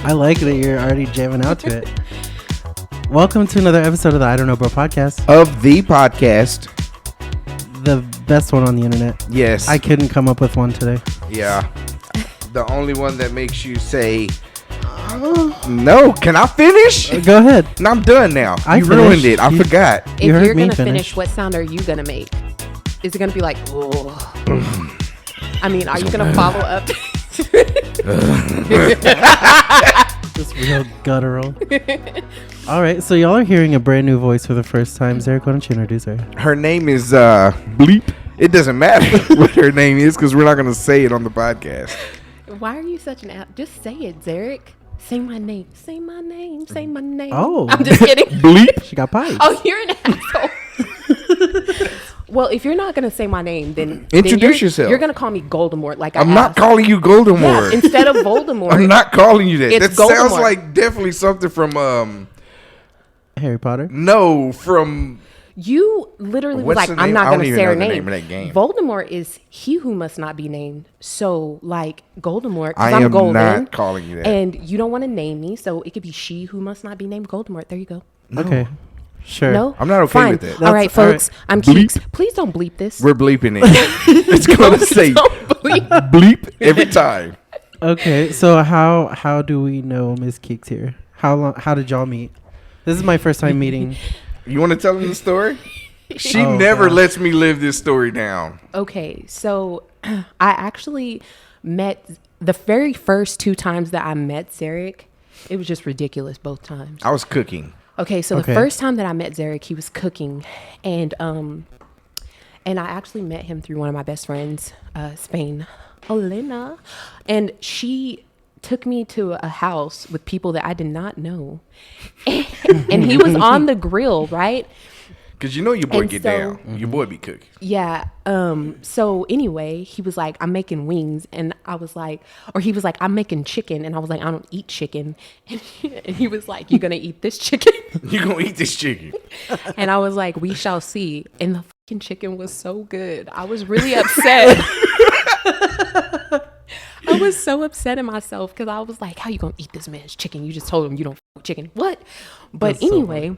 I like that you're already jamming out to it. Welcome to another episode of the I Don't Know Bro podcast. Of the podcast. The best one on the internet. Yes. I couldn't come up with one today. Yeah. The only one that makes you say, no, can I finish? Go ahead. No, I'm done now. I ruined finished. it. I forgot. If You heard you're me gonna finish. finish, what sound are you gonna make? Is it gonna be like, oh? I mean, are you gonna follow up? Just real guttural. All right, so y'all are hearing a brand new voice for the first time. Zarek, why don't you introduce her? Her name is Bleep. It doesn't matter what her name is because we're not going to say it on the podcast. Why are you such an Just say it, Zarek. Say my name. Say my name. Say my name. Oh. I'm just kidding. Bleep. She got pipes. Oh, you're an asshole. Well, if you're not gonna say my name, then Introduce yourself. You're gonna call me Voldemort, like I'm I not asked. calling you Voldemort. Yeah, instead of Voldemort. I'm not calling you that. It's That sounds Voldemort. like definitely something from Harry Potter. no, from You literally was What's like, the I'm name? not I going don't to even say know her the name. name of that game. Voldemort is he who must not be named. So, like, Voldemort, I because I'm am golden. not calling you that. And you don't want to name me, so it could be she who must not be named Voldemort. There you go. No. Okay, sure. No? I'm not okay Fine. with that. All right, That's- all folks. I'm Bleep. Keeks. Please don't bleep this. We're bleeping it. It's going to say Don't bleep. bleep every time. Okay, so how do we know Miss Keeks here? How did y'all meet? This is my first time meeting. You want to tell them the story? She Oh, never God. lets me live this story down. Okay, so I actually met the very first two times that I met Zarek. It was just ridiculous both times. I was cooking. Okay, so Okay. the first time that I met Zarek, he was cooking, and I actually met him through one of my best friends, Spain, Elena, and she took me to a house with people that I did not know, and he was on the grill, right? Because you know your boy And get so- down. Your boy be cooking. Yeah. So anyway, he was like, I'm making wings. And I was like, or he was like, I'm making chicken. And I was like, I don't eat chicken. And he was like, you're going to eat this chicken? You going to eat this chicken. And I was like, we shall see. And the fucking chicken was so good. I was really upset. I was so upset at myself because I was like, how you going to eat this man's chicken? You just told him you don't fuck with chicken. What? But That's so anyway.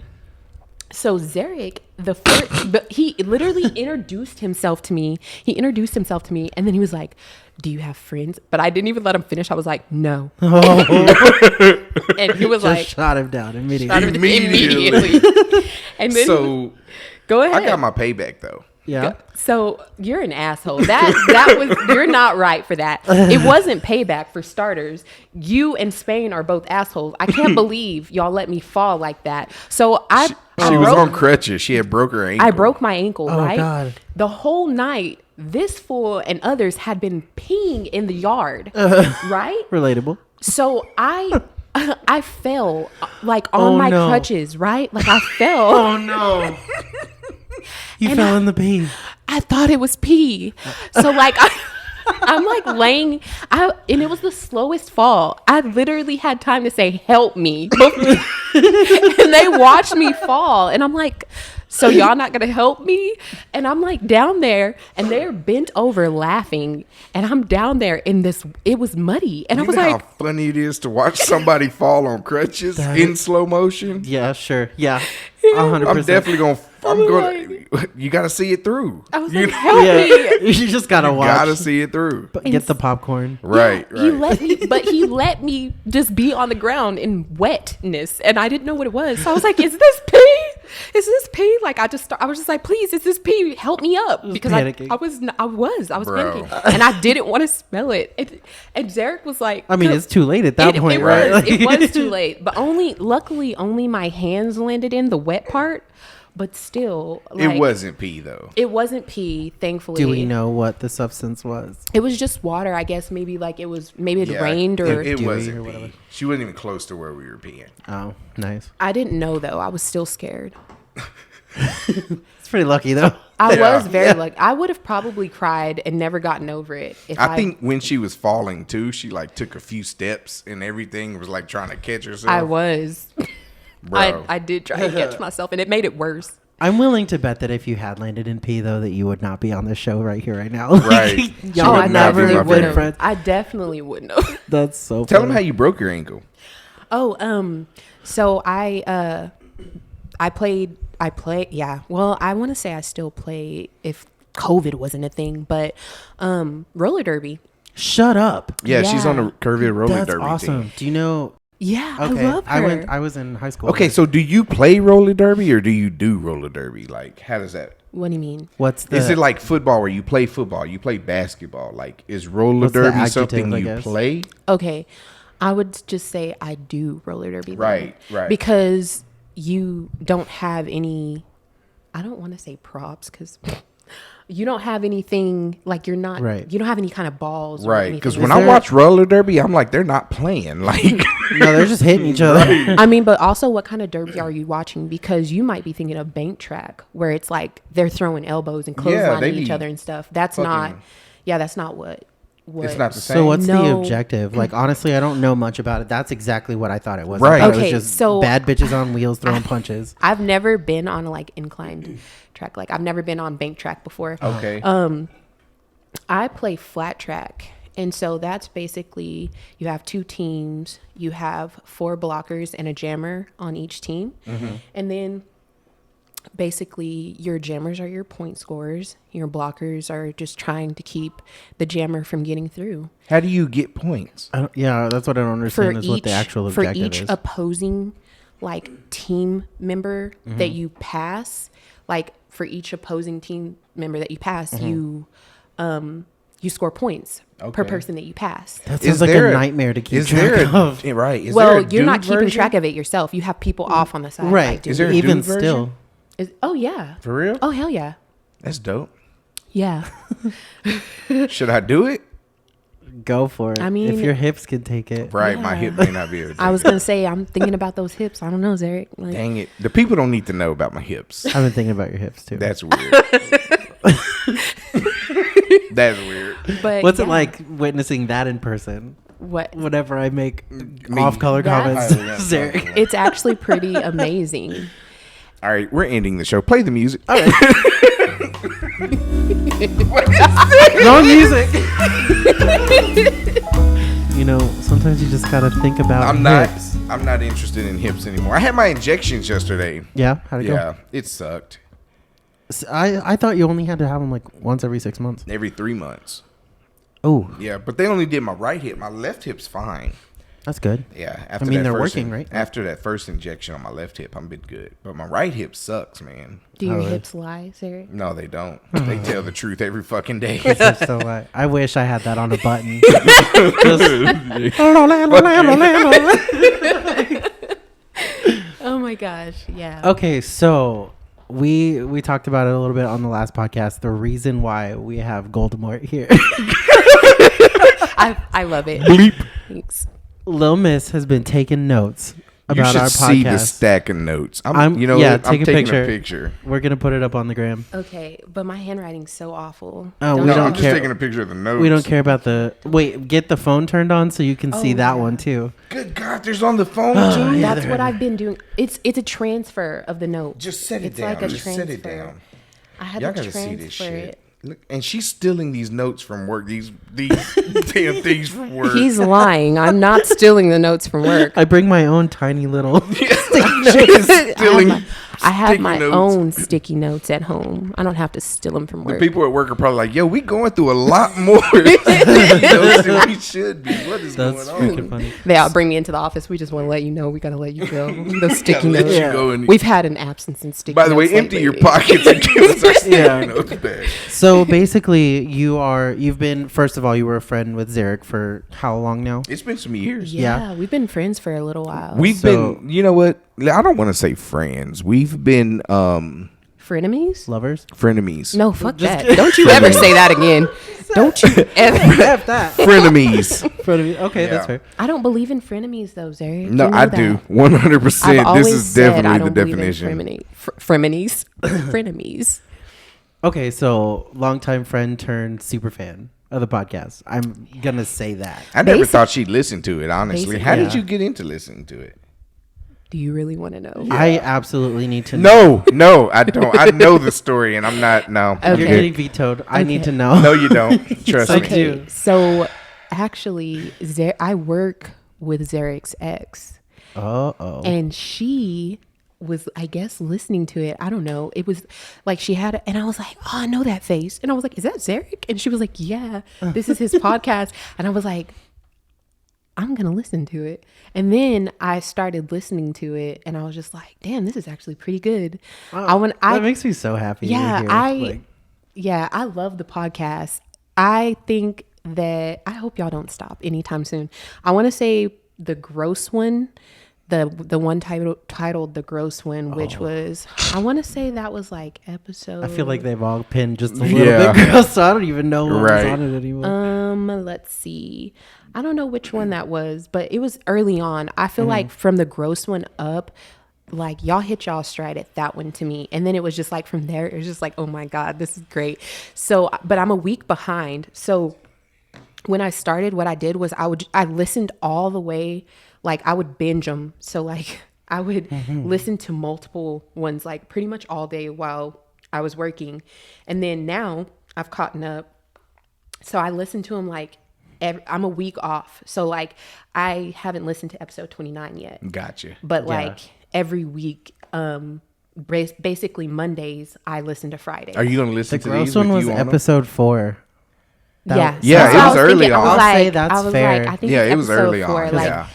So Zarek, but he literally introduced himself to me. He introduced himself to me, and then he was like, "Do you have friends?" But I didn't even let him finish. I was like, "No," Oh, and he was just like, shot him down immediately. shot him Immediately. And then So go ahead. I got my payback, though. Yeah. So you're an asshole. That was you're not right for that. It wasn't payback for starters. You and Spain are both assholes. I can't believe y'all let me fall like that. So I She was broke- on crutches. She had broke her ankle. I broke my ankle, Oh, right? God. The whole night, this fool and others had been peeing in the yard, right? Relatable. So I fell like on Oh, my no. crutches, right? Like I fell. Oh no. You And fell in the pee. I thought it was pee. So like I'm like laying and it was the slowest fall. I literally had time to say help me. And they watched me fall and I'm like, so y'all not gonna help me? And I'm like down there and they're bent over laughing and I'm down there in this, it was muddy and I You was know like, how funny it is to watch somebody fall on crutches in slow motion? Yeah, sure. Yeah. 100%. I'm definitely going to... I'm was going. You got to see it through. I was You like, help Yeah. me. You just gotta watch. got to see it through. But get the popcorn. Right, He right. he let me just be on the ground in wetness, and I didn't know what it was. So I was like, "Is this pee? Is this pee?" Like I was just like, "Please, is this pee? Help me up!" Because panicking. I was Bro. panicking, and I didn't want to smell it. And Zarek was like, I mean, it's too late at that point, it right? Was, Like- it was too late, but luckily, only my hands landed in the wet part. But still, like, It wasn't pee, though. It wasn't pee, thankfully. Do we know what the substance was? It was just water, I guess. Maybe it Yeah, rained or It dewy wasn't or pee. whatever. She wasn't even close to where we were peeing. Oh, nice. I didn't know though. I was still scared. It's pretty lucky though. I Yeah. was very lucky. I would have probably cried and never gotten over it if I think when she was falling, too, she, like, took a few steps and everything was, like, trying to catch herself. I was. Bro. I did try to catch myself, and it made it worse. I'm willing to bet that if you had landed in P, though, that you would not be on the show right here, right now. Right. Y'all would would not be never my have been friend. friends. I definitely wouldn't know. That's so Tell funny. them how you broke your ankle. So I played. Yeah. Well, I want to say I still play if COVID wasn't a thing, but roller derby. Shut up. Yeah, she's on the curvy roller That's derby awesome. team. Do you know? Yeah, Okay, I love her. I was in high school. Okay, so do you play roller derby or do you do roller derby? Like, how does that? What do you mean? What's the? Is it like football where you play football, you play basketball? Like, is roller What's the derby adjective, something I you guess? play? Okay, I would just say I do roller derby. then. Right. Because you don't have any. I don't want to say props because you don't have anything like you're not. Right. You don't have any kind of balls. or Right, anything. because Is when I there- watch roller derby, I'm like, they're not playing. Like, No, they're just hitting each other. I mean, but also, what kind of derby are you watching? Because you might be thinking of bank track, where it's like they're throwing elbows and Yeah, clotheslining they each be other and stuff. That's not. Yeah, that's not what. it's not the same. So what's the No. objective? Like, honestly, I don't know much about it. That's exactly what I thought it was. Right. I thought Okay, it was just so- bad bitches on wheels throwing punches. I've never been on a like inclined track. Like I've never been on bank track before. Okay. I play flat track. And so that's basically you have two teams, you have 4 blockers and a jammer on each team. And then basically your jammers are your point scorers, your blockers are just trying to keep the jammer from getting through. How do you get points? I don't, yeah, that's what I don't For understand is what the actual objective each is. opposing like team member that you pass, like for each opposing team member that you pass, you score points per Okay. person that you pass. That Is sounds like there a a- nightmare to keep Is track there of. right? Is Well, there a you're not dude keeping version? track of it yourself. You have people off on the side. Right. Like, doing Is there a it. Even dude version? still. Oh yeah. For real? Oh hell yeah. That's dope. Yeah. Should I do it? Go for it. I mean- if your hips can take it. Right, my Yeah. hip may not be able to. I was gonna say I'm thinking about those hips. I don't know, Zarek. Like, Dang it. The people don't need to know about my hips. I've been thinking about your hips too. That's weird. That's weird. but What's it yeah. like witnessing that in person? What? Whenever I make Me. off-color That's- comments, Zarek. It's actually pretty amazing. All right, we're ending the show. Play the music. Wrong music. You know, sometimes you just gotta think about hips. I'm not interested in hips anymore. I had my injections yesterday. Yeah, how'd it go? Yeah, it sucked. I thought you only had to have them like once every 6 months. Every 3 months. Oh, Yeah, but they only did my right hip. My left hip's fine. that's good. Yeah, after mean, that they're first working, right? After that first injection on my left hip, I'm been good. But my right hip sucks, man. Do your Oh, hips lie, Zarek? No, they don't. They tell the truth every fucking day. So I wish I had that on a button. Oh my gosh. Yeah. Okay, so we talked about it a little bit on the last podcast. The reason why we have Voldemort here. I love it. Bleep. Thanks. Lil Miss has been taking notes You about should our see the podcast. stack of notes. You know, yeah, what? take I'm a taking picture. a picture. We're gonna put it up on the gram. Okay, but my handwriting's so awful. Oh, we No, don't I'm just care. taking a picture of the notes. We don't care about the wait. Get the phone turned on so you can see Oh, that yeah. one too. Good God, there's on the phone Oh, too. yeah. That's what I've been doing. It's a transfer of the note. Just set it It's down. like a Just set it transfer. down. I had Y'all to gotta see transfer this shit. it. Look, and she's stealing these notes from work. These damn things from work. He's lying. I'm not stealing the notes from work. I bring my own tiny little. She's stealing. I have sticky my notes. own sticky notes at home. I don't have to steal them from The work. people at work are probably like, "Yo, we going through a lot more notes than we should be. What is That's going freaking on?" funny. They all bring me into the office. We just want to let you know. We got to let you go. Those sticky Let notes. you go and- We've had an absence in sticky By the way, notes empty your lately. pockets and give us our sticky Yeah. notes back. So basically, you've been, first of all, you were a friend with Zarek for how long now? It's been some years. Yeah, we've been friends for a little while. We've So- been, you know what? I don't want to say friends. We've been frenemies? Lovers? frenemies. No, fuck Just that. kidding. Don't you ever say that again. Don't you ever. F that. Frenemies. Okay, that's Yeah. fair. I don't believe in frenemies though, Zarek. No, You know I that. do. 100%. I've This always is said I definitely the don't believe in definition. frenemies. Frenemies. Okay, so longtime friend turned super fan of the podcast. I'm gonna say that. I never Basic- thought she'd listen to it, honestly. Basic- How did Yeah. you get into listening to it? Do you really want to know? I absolutely need to know. No, I don't. I know the story, and I'm not. No, Okay. You're you're getting good. vetoed. I need to know. No, you don't. Trust I me. do. Okay, so actually, I work with Zarek's ex, Oh. and she was, I guess, listening to it. I don't know. It was like she had, and I was like, oh, I know that face. And I was like, is that Zarek? And she was like, yeah, this is his podcast. And I was like, I'm going to listen to it. And then I started listening to it, and I was just like, damn, this is actually pretty good. That makes me so happy. Yeah, to hear. Yeah, I love the podcast. I think that I hope y'all don't stop anytime soon. I want to say the gross one, the one titled The Gross One, which was, I want to say that was like episode. I feel like they've all pinned just a little bit gross, so I don't even know what was on it anymore. Let's see. I don't know which one that was, but it was early on. I feel like from the gross one up, like y'all hit y'all stride at that one to me. And then it was just like from there, it was just like, oh my God, this is great. So, but I'm a week behind. So when I started, what I did was I listened all the way, like I would binge them. So like I would listen to multiple ones, like pretty much all day while I was working. And then now I've caught up. So I listen to them like, I'm a week off. So like I haven't listened to episode 29 yet. Gotcha. But like every week, basically Mondays, I listen to Friday. Are you gonna listen The to gross these? one with was you on them? episode 4. Yeah, Yeah, so it I was early thinking, on. I was I'll say like, that's I was fair. like, I think Yeah, it's it was episode early 4. on, Like, yeah.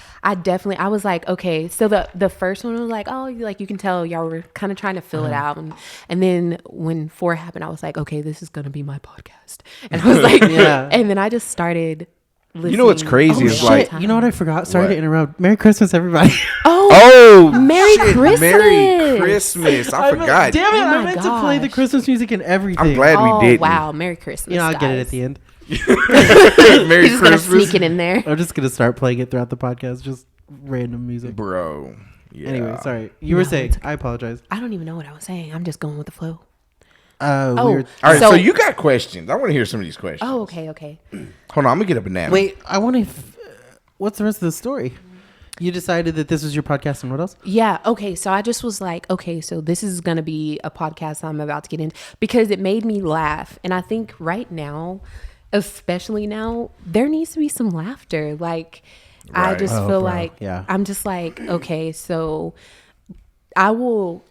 I was like, okay. So the first one was like, oh, like you can tell y'all were kind of trying to fill it out, and then when 4 happened, I was like, okay, this is gonna be my podcast, and I was like, Yeah. and then I just started. Listening. You know what's crazy is like, You know what I forgot? Sorry What? to interrupt. Merry Christmas, everybody. oh, Merry shit, Christmas. Merry Christmas. I forgot. Damn it! Oh I my meant to play the gosh. Christmas music and everything. I'm glad Oh we did. wow, Merry Christmas. You know, I'll get it guys. at the end. Merry He's just gonna Christmas, sneak it in there. I'm just gonna start playing it throughout the podcast, just random music. bro. Yeah. Anyway, sorry. You were No, saying. it's okay. I apologize. I don't even know what I was saying. I'm just going with the flow. We Oh, were, All right, so, So- you got questions. I want to hear some of these questions. Oh, okay. Hold on, I'm gonna get a banana. wait. I want to. What's the rest of the story? You decided that this was your podcast, and what else? Yeah. Okay. So I just was like, okay, so this is going to be a podcast I'm about to get in because it made me laugh. And I think right now, especially now, there needs to be some laughter. Like, I Right. just Oh, feel bro. like, Yeah. I'm just like, okay, so I will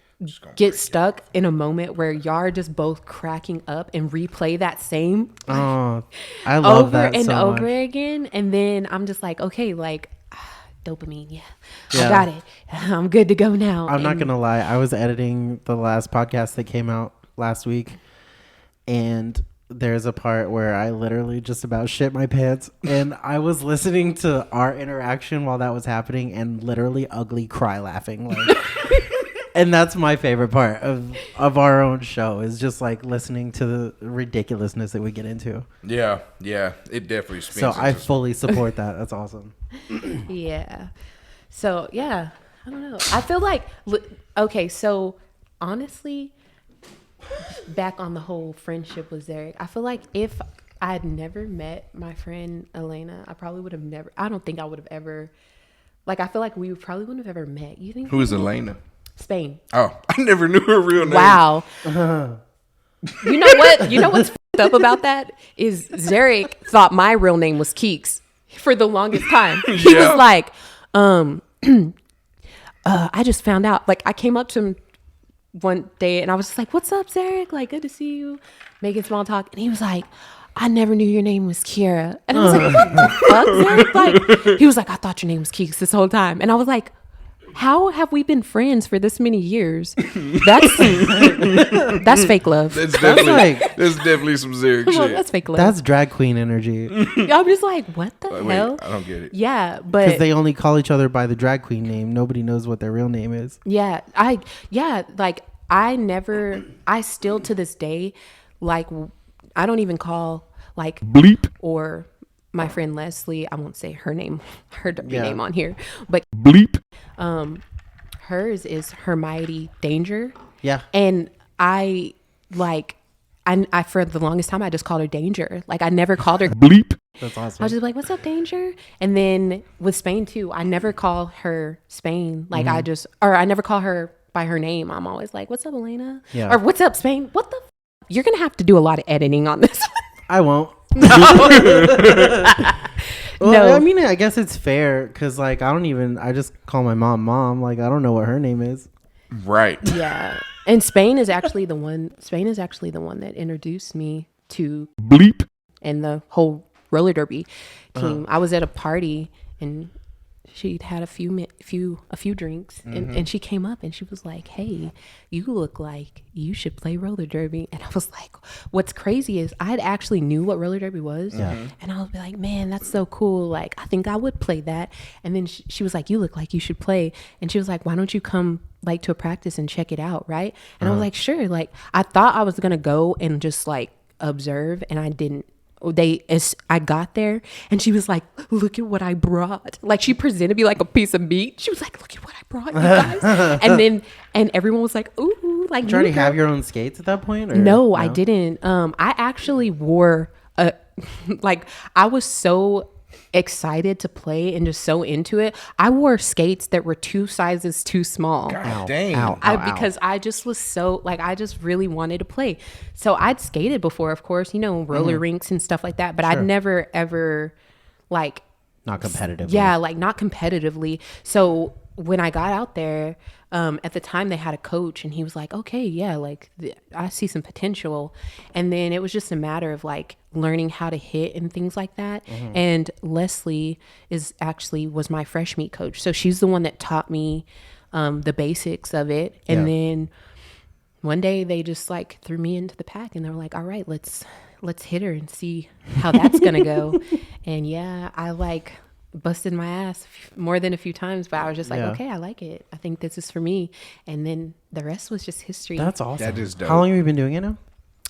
get stuck in a moment where y'all are just both cracking up and replay that same Oh, I love over that and so over much. again. And then I'm just like, okay, like dopamine. Yeah, Yeah. I got it. I'm good to go now. I'm not And- gonna lie. I was editing the last podcast that came out last week, and there's a part where I literally just about shit my pants, and I was listening to our interaction while that was happening, and literally ugly cry laughing. Like, and that's my favorite part of our own show is just like listening to the ridiculousness that we get into. Yeah, it definitely speaks. So I fully support that. That's awesome. Yeah. So yeah, I don't know. I feel like okay. So honestly, back on the whole friendship with Zarek, I feel like if I had never met my friend Elena, I probably would have never. I don't think I would have ever. Like I feel like we probably wouldn't have ever met. You think? Who is Elena? Spain. Oh, I never knew her real name. Wow. You know what? You know what's f***ed up about that is Zarek thought my real name was Keeks for the longest time. He Yeah. was like, I just found out. Like I came up to him one day and I was just like, "What's up, Zarek? Like, good to see you." Making small talk, and he was like, "I never knew your name was Kiera." And I was like, "What the fuck, Zarek?" Like, he was like, "I thought your name was Keeks this whole time," and I was like, how have we been friends for this many years? That's fake love. That's definitely like- that's definitely some Zerg Come on, shit. that's fake love. That's drag queen energy I'm just like, what the Wait, hell? I don't get it. Yeah, because but they only call each other by the drag queen name. Nobody knows what their real name is. like I still to this day, like I don't even call like Bleep, or my friend Leslie. I won't say her name, her Yeah. name on here, but bleep. hers is Hermione Danger. Yeah. And I for the longest time I just called her Danger. Like I never called her Bleep. That's awesome. I was just like, "What's up, Danger?" And then with Spain too, I never call her Spain. Like I never call her by her name. I'm always like, "What's up, Elena?" Yeah. Or "What's up, Spain?" What the? You're gonna have to do a lot of editing on this. I won't. Well, No. I mean, I guess it's fair because, like, I just call my mom. Like, I don't know what her name is. Right. Yeah. And Spain is actually the one that introduced me to Bleep. and the whole roller derby team. I was at a party and she'd had a few drinks and she came up and she was like, "Hey, you look like you should play roller derby." And I was like, what's crazy is I actually knew what roller derby was. And I was like, man, that's so cool. Like, I think I would play that. And then she was like, "You look like you should play." And she was like, "Why don't you come like to a practice and check it out?" Right. And I was like, sure. Like, I thought I was gonna go and just like observe, and I didn't. As I got there and she was like, "Look at what I brought." Like, she presented me like a piece of meat. She was like, "Look at what I brought, you guys." and everyone was like, "Ooh, like." Did you already have your own skates at that point? Or? No, I didn't. I actually wore a like, I was so excited to play and just so into it. I wore skates that were 2 sizes too small. God dang. Because I just was so like, I just really wanted to play. So I'd skated before, of course, roller rinks and stuff like that, but I'd never ever like Not competitively. Yeah, like not competitively. So when I got out there, at the time they had a coach and he was like, "Okay, yeah, like I see some potential." And then it was just a matter of like learning how to hit and things like that. And Leslie was my fresh meet coach. So she's the one that taught me the basics of it. And then one day they just like threw me into the pack and they were like, "All right, let's hit her and see how that's going to go." And yeah, I like busted my ass more than a few times, but I was just like, okay, I like it. I think this is for me. And then the rest was just history. That's awesome. That is dope. How long have you been doing it now?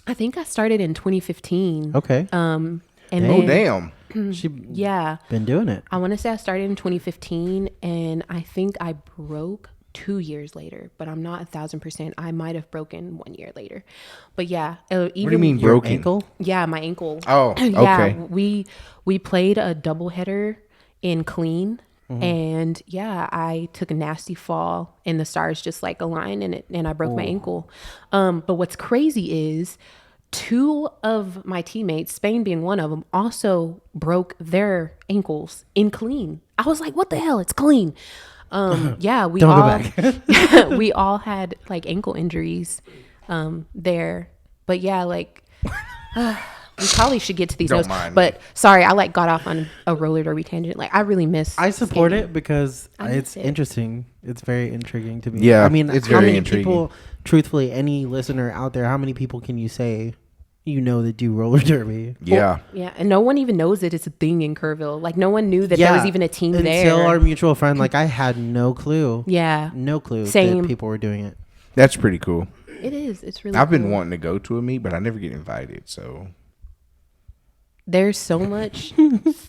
I think I started in 2015. Okay. And Oh, then, damn. She yeah, been doing it. I want to say I started in 2015 and I think I broke 2 years later, but I'm not 1,000%. I might have broken 1 year later, but yeah. Even, What do you mean Your broken? ankle? Yeah, my ankle. Oh, okay. Yeah, we played a doubleheader in clean. And yeah, I took a nasty fall and the stars just like aligned and I broke my ankle. But what's crazy is 2 of my teammates, Spain being one of them, also broke their ankles in clean. I was like, what the hell? It's clean. Yeah, we we all had like ankle injuries there. But yeah, like we probably should get to these Don't notes. mind But sorry, I like got off on a roller derby tangent. Like, I really miss I support skating. it because I miss it's it. interesting. It's very intriguing to me. Yeah, I mean, it's how very many intriguing. people, truthfully, any listener out there, how many people can you say that do roller derby? Yeah. Yeah, and no one even knows that it's a thing in Kerrville. Like, no one knew that there was even a team there. Until our mutual friend, like, I had no clue. Yeah, No clue Same. that people were doing it. That's pretty cool. it is. It's really I've been cool. wanting to go to a meet, but I never get invited. So There's so much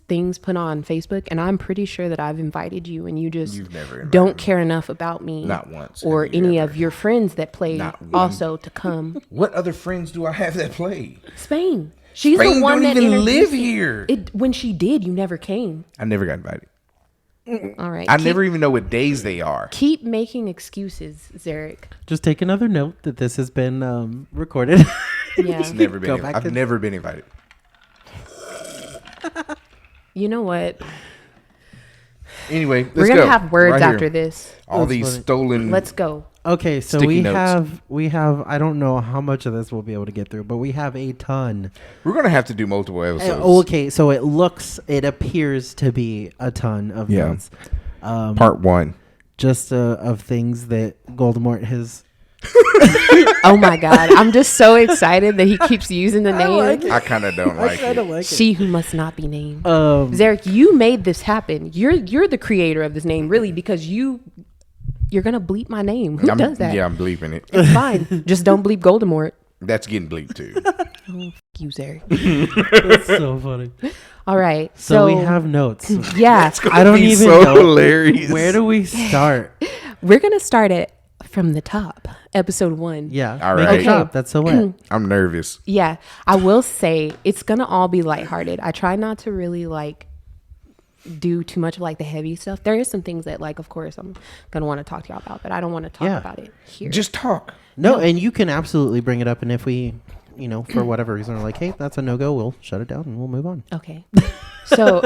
things put on Facebook, and I'm pretty sure that I've invited you, and you just you've never invited don't me. care enough about me. Not once. Or have you any ever. of your friends that play Not one. also to come. What other friends do I have that play? Spain. She's Spain the one don't that even live introduced you. here. When she did, you never came. I never got invited. All right. I never even know what days they are. Keep making excuses, Zarek. Just take another note that this has been recorded. Yeah. It's never been. Go back I've to- never been invited. You know what? Anyway, let's We're gonna go. have words Right here. after this. All That's these funny. stolen. Let's go. Okay, so Sticky notes. we have I don't know how much of this we'll be able to get through, but we have a ton. We're gonna have to do multiple episodes. Okay, so it appears to be a ton of Yeah. notes. Part 1. Just of things that Voldemort has. Oh my God. I'm just so excited that he keeps using the name. I kind of don't like it. like She who must not be named. it. Zarek, you made this happen. You're the creator of this name, really, because you're gonna bleep my name. Who does that? Yeah, I'm bleeping it. It's fine. Just don't bleep Voldemort. That's getting bleeped too. Oh, f- you, Zarek. That's so funny. All right. So we have notes. Yeah. I don't Be even so know. hilarious. Where do we start? We're gonna start at from the top. Episode 1. Yeah. All Make right. it drop. That's so wet. I'm nervous. Yeah, I will say it's gonna all be lighthearted. I try not to really like do too much of like the heavy stuff. There is some things that like, of course, I'm gonna want to talk to y'all about, but I don't want to talk about it here. Just talk. No, and you can absolutely bring it up. And if we, for whatever reason, are like, hey, that's a no-go, we'll shut it down and we'll move on. Okay. So,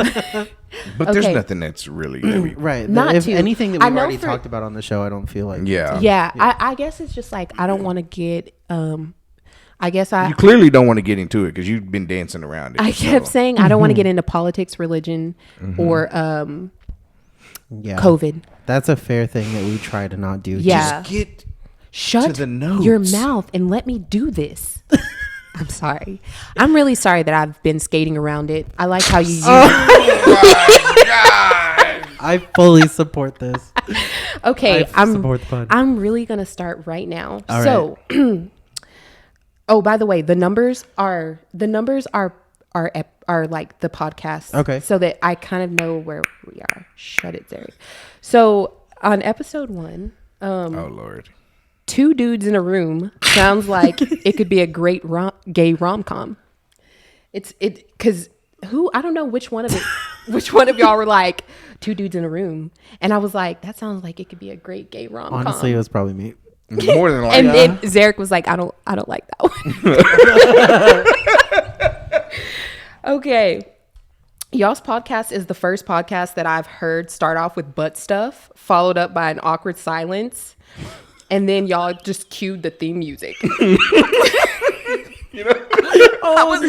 But there's Okay. nothing that's really heavy. Right. Not if to. anything that I we've know already for- talked about on the show, I don't feel like. Yeah. yeah, I guess it's just like I don't want to get. I guess You clearly don't want to get into it because you've been dancing around it. I kept so. saying I don't want to get into politics, religion, or Yeah. COVID. That's a fair thing that we try to not do. Yeah. Just get Shut the notes. your mouth and let me do this. I'm sorry. I'm really sorry that I've been skating around it. I like how you use I fully support this. Okay, I support the pun. I'm really gonna start right now. All So oh, by the way, the numbers are like the podcast. Okay. So that I kind of know where we are. Shut it, Zeri. So on episode 1, Oh Lord. 2 dudes in a room sounds like it could be a great gay rom-com. Because I don't know which one of y'all were like 2 dudes in a room, and I was like, that sounds like it could be a great gay rom-com. Honestly, it was probably me. More than And likely. then Zarek was like, I don't like that one. Okay. Y'all's podcast is the first podcast that I've heard start off with butt stuff, followed up by an awkward silence. And then y'all just cued the theme music. Oh, I was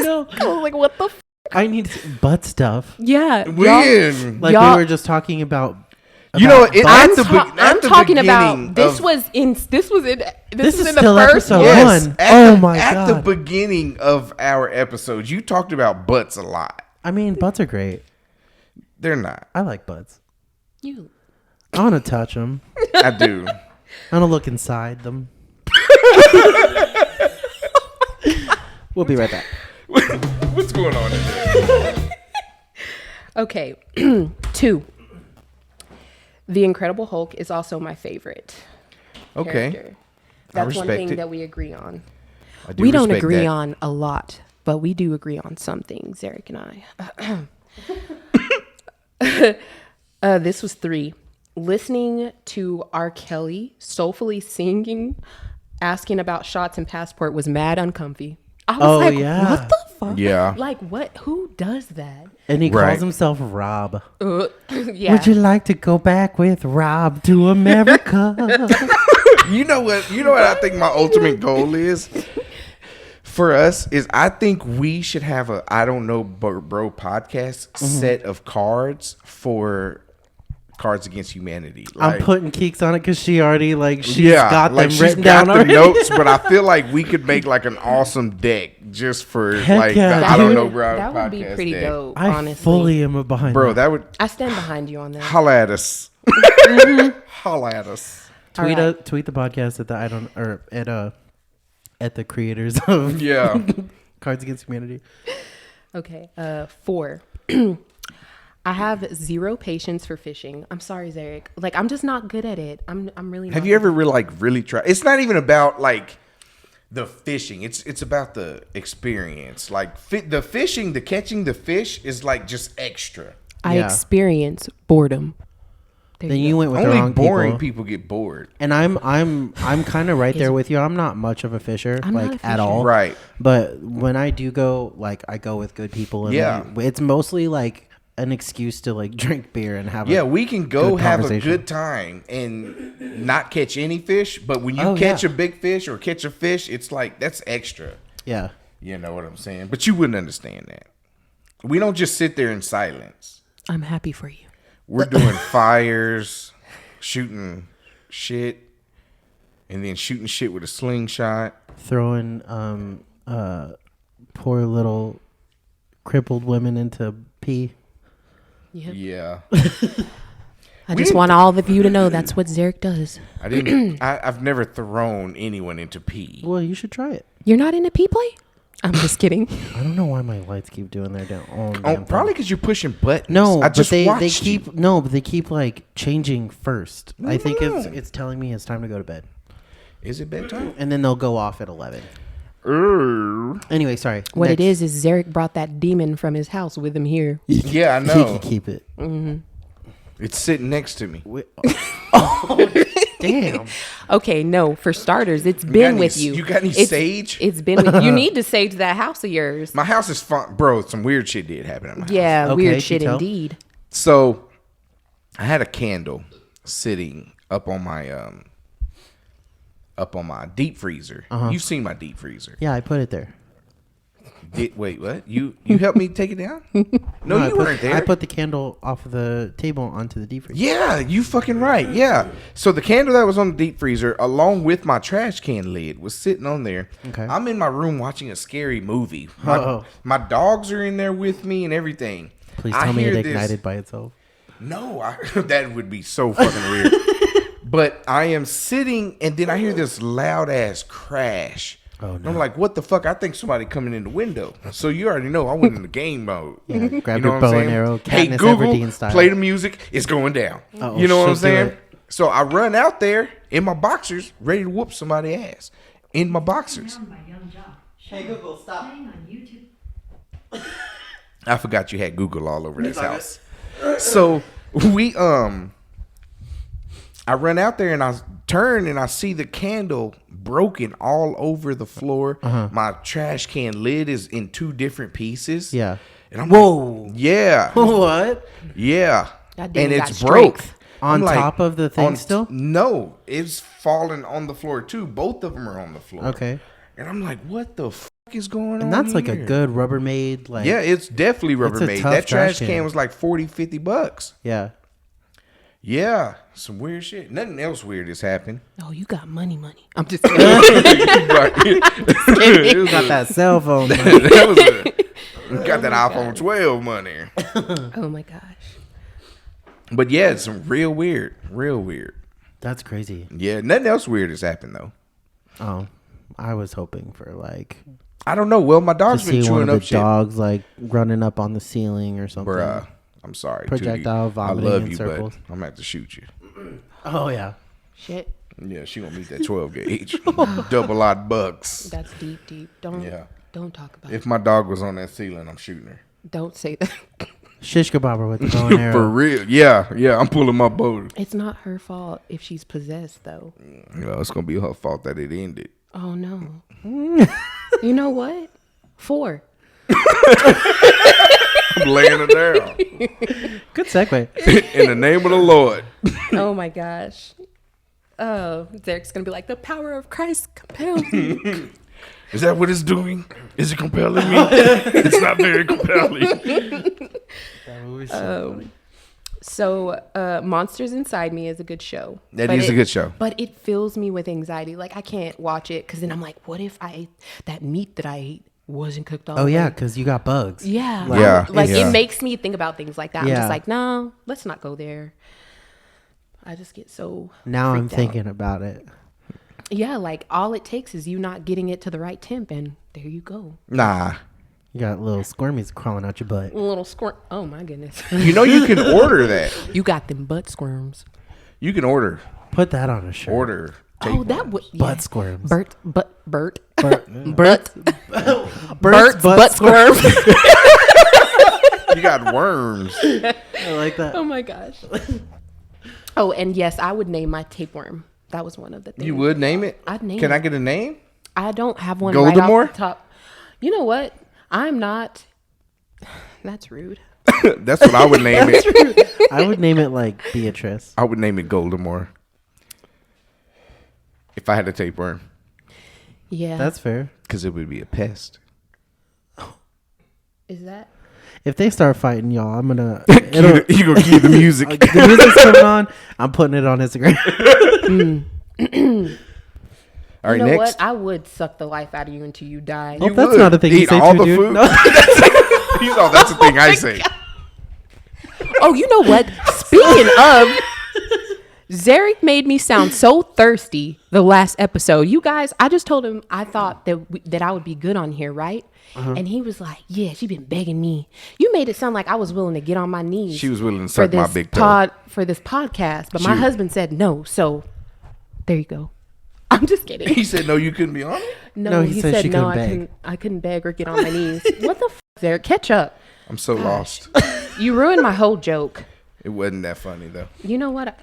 like, what the I need butt stuff. Yeah. When? Like Y'all- we were just talking about. You know, it, butts? I'm talking about this was in the This is first still one. episode Yes, one. at Oh the, my at the God. beginning of our episodes, you talked about butts a lot. I mean, butts are great. They're not. I like butts. You. I want to touch them. I do. I want to look inside them. We'll be right back. What's going on in there? Okay. 2. The Incredible Hulk is also my favorite Okay. character. That's one respect thing it. that we agree on. I do We don't respect agree that. on a lot, but we do agree on some things, Zarek and I. This was 3. Listening to R. Kelly soulfully singing, asking about shots and passport was mad uncomfy. I was like, yeah. what the fuck? Yeah. Like, what? Who does that? And he Right. calls himself Rob. Yeah. Would you like to go back with Rob to America? You know what? You know what I think my ultimate goal is for us is I think we should have a I don't know bro podcast set of cards for Cards Against Humanity. I'm putting Keeks on it because she already she's yeah, got like them she's written got down the already. notes, but I feel like we could make like an awesome deck just for Heck like yeah, the I don't dude. know bro That would be podcast pretty deck. dope, I honestly. fully am behind Bro, that. that would I stand behind you on that. holla at us. Holla at us. Tweet All right. tweet the podcast at the at the creators of Yeah. Cards Against Humanity. Okay. 4. I have 0 patience for fishing. I'm sorry, Zarek. Like, I'm just not good at it. I'm really not. Have you ever really tried? It's not even about like the fishing. It's about the experience. Like the fishing, the catching the fish is like just extra. I Yeah. experience boredom. There Then you you go. went with the Only wrong boring people. people get bored. And I'm kind of right there with you. I'm not much of a fisher, I'm not a at fisher. all. Right. But when I do go, I go with good people. And Yeah. it's mostly like an excuse to drink beer and have. Yeah, we can go good have a conversation. good time and not catch any fish. But when you Oh, catch yeah. a big fish or catch a fish, it's like that's extra. Yeah. You know what I'm saying? But you wouldn't understand that. We don't just sit there in silence. I'm happy for you. We're doing fires, shooting shit, and then shooting shit with a slingshot. Throwing poor little crippled women into pee. Yep. Yeah. I just want all of you to know that's what Zarek does. I didn't. I've never thrown anyone into pee. Well, you should try it. You're not into pee play? I'm just kidding. I don't know why my lights keep doing their damn Oh, thing. probably because you're pushing buttons. No, I just but they watched keep you. but they keep changing first. I think it's telling me it's time to go to bed. Is it bedtime? and then they'll go off at 11. Anyway, sorry. What Next. it is Zarek brought that demon from his house with him here. Yeah, I He know. can keep it. It's sitting next to me. Oh, damn. Okay, no. For starters, it's got been any- with you. you got any It's- sage? It's been with you. Need to sage that house of yours. My house is fun, bro. Some weird shit did happen at my house. Yeah, Okay, weird can shit you tell? indeed. So, I had a candle sitting up on my deep freezer. You've seen my deep freezer. Yeah, I put it there. Wait, what? You helped me take it down? No, I you put, weren't there. I put the candle off of the table onto the deep freezer. Yeah, you fucking right. Yeah. So the candle that was on the deep freezer, along with my trash can lid, was sitting on there. Okay. I'm in my room watching a scary movie. Uh-oh. My dogs are in there with me and everything. Please I tell me hear it this- ignited by itself. No, that would be so fucking weird. But I am sitting, and then I hear this loud ass crash. Oh, And no. I'm like, what the fuck? I think somebody coming in the window. So you already know I went in the game mode. Yeah, grab You know your what I'm bow and saying? arrow, Hey, Katniss Google, Everdeen style. play the music. It's going down. Uh-oh, You know what I'm should do saying? it. So I run out there in my boxers, ready to whoop somebody's ass. In my boxers. Hey, Google, stop. On YouTube. I forgot you had Google all over this house. So we I run out there and I turn and I see the candle broken all over the floor. My trash can lid is in two different pieces. Yeah. And I'm Whoa. like, yeah. What? Yeah. That And demon got it's broke. strength. On I'm like, top of the thing still? No, it's falling on the floor too. Both of them are on the floor. Okay. And I'm like, what the fuck is going on? And that's like a here? good Rubbermaid, like. Yeah, it's definitely It's a Rubbermaid. tough That trash trash can can. was like $40-$50. Yeah. Yeah, some weird shit. Nothing else weird has happened. Oh, you got money. I'm just kidding. It Got that cell phone. man. got that iPhone 12 money. Oh my gosh. But yeah, it's some real weird. Real weird. That's crazy. Yeah, nothing else weird has happened though. Oh, I was hoping for like I don't know. Well, my to dog's been see one chewing of up the shit. dogs like running up on the ceiling or something. Bruh, I'm sorry. Projectile Tootie. vomiting I love in you, circles. but I'm going to have to shoot you. Oh yeah. Shit. Yeah, she gonna meet that 12 gauge. Double odd bucks. That's deep. Don't talk about it. If my dog was on that ceiling, I'm shooting her. Don't say that. Shish kebabber with the bow and For arrow. real. Yeah, I'm pulling my bow. It's not her fault if she's possessed though. It's gonna be her fault that it ended. Oh no. You know what? 4. I'm laying her down. Good segue. In the name of the Lord. Oh my gosh. Oh, Derek's gonna be like, the power of Christ compels me. Is that what it's doing? Is it compelling me? It's not very compelling. So, Monsters Inside Me is a good show. That But is a good show. But it fills me with anxiety. Like I can't watch it because then I'm like, what if I ate that meat that I ate wasn't cooked all Oh the yeah, way? because you got bugs. Yeah. Yeah, Like yeah. it makes me think about things like that. I'm Yeah. just like, no, let's not go there. I just get so Now I'm freaked out. thinking about it. Yeah, like all it takes is you not getting it to the right temp and there you go. Nah. You got little squirmies crawling out your butt. A little squirm. Oh my goodness. You know you can order that. You got them butt squirms. You can order. Put that on a shirt. Order. Oh, that would Butt squirms. Bert. Bert's Butt squirm. You got worms. I like that. Oh my gosh. Oh, and yes, I would name my tapeworm. That was one of the things. You would name it? I'd name Can I it. get a name? I don't have one Goldemore? right off the top. You know what? I'm not. That's rude. That's what I would name it. I would name it like Beatrice. I would name it Goldemore. If I had a tapeworm. Yeah. That's fair. Because it would be a pest. Is that? If they start fighting y'all, I'm gonna. You gonna cue the music. The music's coming on. I'm putting it on Instagram. All right, You know next. what? I would suck the life out of you until you die. Oh, You that's would. not a thing you Eat say all too, the dude. food? No. You know, that's the thing I say. Oh, you know what? Speaking of, Zarek made me sound so thirsty the last episode. You guys, I just told him I thought that I would be good on here, right? And he was like, "Yeah, she been begging me." You made it sound like I was willing to get on my knees. She was willing to for suck my this big toe. for this podcast, but my She- husband said no. So there you go. I'm just kidding. He said, "No, you couldn't be on it." No, he he said said she no. couldn't beg. I couldn't beg or get on my knees. What the f***, Derek? Catch up. I'm so lost. You ruined my whole joke. It wasn't that funny though. You know what?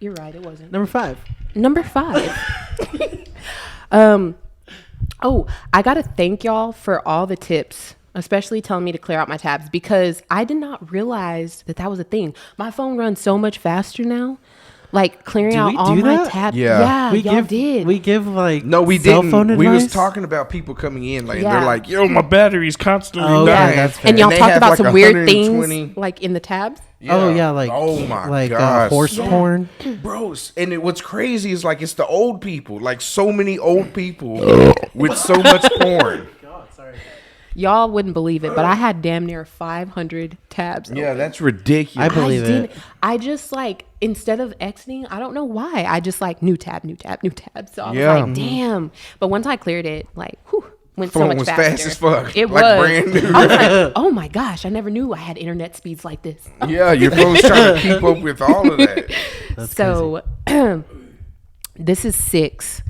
You're right. It wasn't. Number 5. Number 5. Oh, I gotta thank y'all for all the tips, especially telling me to clear out my tabs, because I did not realize that was a thing. My phone runs so much faster now. Like clearing Do out we all do my that? tabs. Yeah. Y'all did. We give like No, we cell didn't. phone We was advice? talking about people coming in, like Yeah. they're like, "Yo, my battery's constantly Oh, yeah, dying." that's fair. and y'all they talked have, about like, some weird 120 things like in the tabs. Oh yeah, like oh my like gosh, horse porn. bros. And what's crazy is like it's the old people, like so many old people with so much porn. Y'all wouldn't believe it, but I had damn near 500 tabs. Yeah, open. that's ridiculous. I believe it. I just like, instead of exiting, I don't know why. I just like new tab. So I was Yeah. like, damn. But once I cleared it, like, whew, went so Phone much was faster. fast as fuck. It Like was. brand new. I was like, oh my gosh, I never knew I had internet speeds like this. Yeah, your phone's trying to keep up with all of that. So this is 6.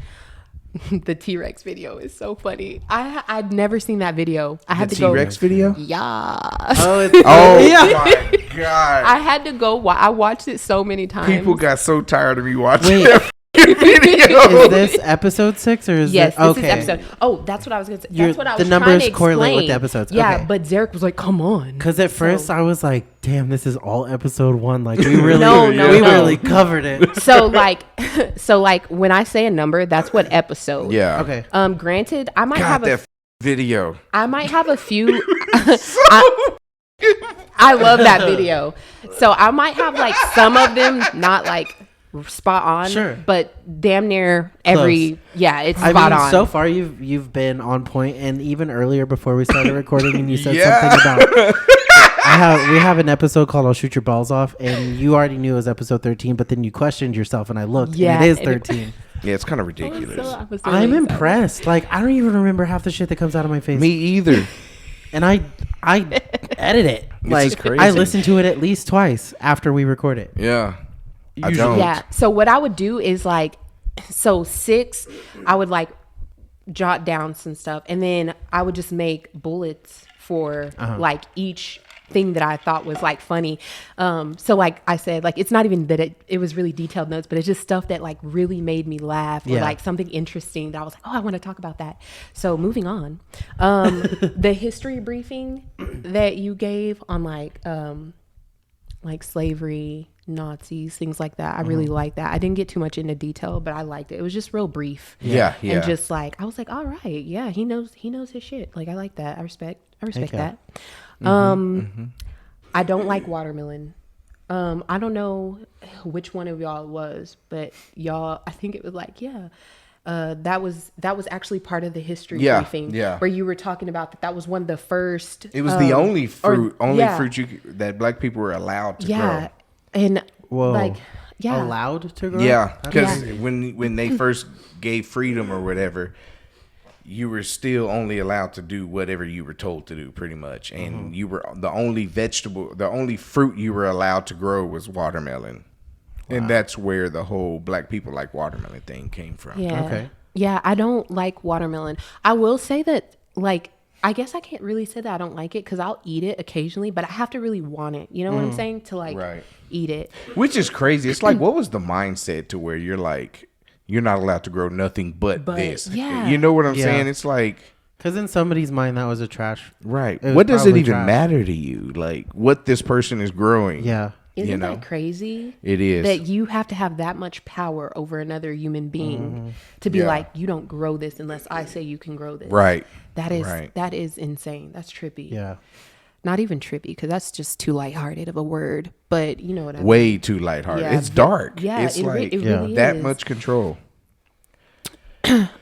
The T-Rex video is so funny. I'd never seen that video. I had The to go. T-Rex video? Yeah. Oh, it's Oh yeah. my god. I had to go. I watched it so many times. People got so tired of me watching Wait. that video. Is this episode 6 or is Yes, it this okay? is episode. Oh, that's what I was gonna say. You're- That's what I the was numbers trying to correlate with explain. the episodes. Yeah, Okay. but Zarek was like, "Come on," Because at first I was like, "Damn, this is all episode 1." Like we really, No, we no. really covered it. so like when I say a number, that's what episode. Yeah. Okay. Granted, I might God, have that video. I might have a few. I love that video. So I might have like some of them not like spot on, Sure. but damn near every. Close. Yeah, it's I spot mean, on. so far you've been on point, and even earlier before we started recording, and you said Yeah. something about. We have an episode called "I'll Shoot Your Balls Off," and you already knew it was episode 13, but then you questioned yourself, and I looked, Yeah, and it is and it- 13. Yeah, it's kind of I was ridiculous. so I'm excited. impressed. Like I don't even remember half the shit that comes out of my face. Me either. And I edit it. This Like is crazy. I listen to it at least twice after we record it. Yeah. I Usually. don't. Yeah. So what I would do is like, so 6, I would like jot down some stuff, and then I would just make bullets for like each thing that I thought was like funny. So like I said, like it's not even that it was really detailed notes, but it's just stuff that like really made me laugh or Yeah. like something interesting that I was like, oh, I want to talk about that. So moving on, the history briefing that you gave on like slavery, Nazis, things like that. I really like that. I didn't get too much into detail, but I liked it. It was just real brief. Yeah. Yeah. And just like I was like, all right, yeah, he knows his shit. Like I like that. I respect yeah. that. I don't like watermelon. I don't know which one of y'all it was, but y'all, I think it was like, yeah. That was actually part of the history Yeah, briefing, yeah. where you were talking about that was one of the first. It was the only fruit, yeah. fruit that black people were allowed to Yeah, and Whoa. like yeah, Allowed to grow? grow. Yeah, because Yeah. when they first gave freedom or whatever, you were still only allowed to do whatever you were told to do, pretty much, and you were the only fruit you were allowed to grow was watermelon. And that's where the whole black people like watermelon thing came from. Yeah. Okay. Yeah, I don't like watermelon. I will say that, like, I guess I can't really say that I don't like it because I'll eat it occasionally, but I have to really want it. You know what I'm saying? To like Right. eat it. Which is crazy. It's like, what was the mindset to where you're like, you're not allowed to grow nothing but this? yeah. You know what I'm Yeah. saying? It's like, Because in somebody's mind, that was a trash. right. It was What does it probably even trash. matter to you? Like, what this person is growing? Yeah. Isn't know? that crazy? It is. That you have to have that much power over another human being to be Yeah. like, you don't grow this unless I say you can grow this. Right. That is Right. that is insane. That's trippy. Yeah. Not even trippy because that's just too lighthearted of a word. But you know what I mean. Way too lighthearted. Yeah. It's dark. Yeah, It's it like really that is. much control.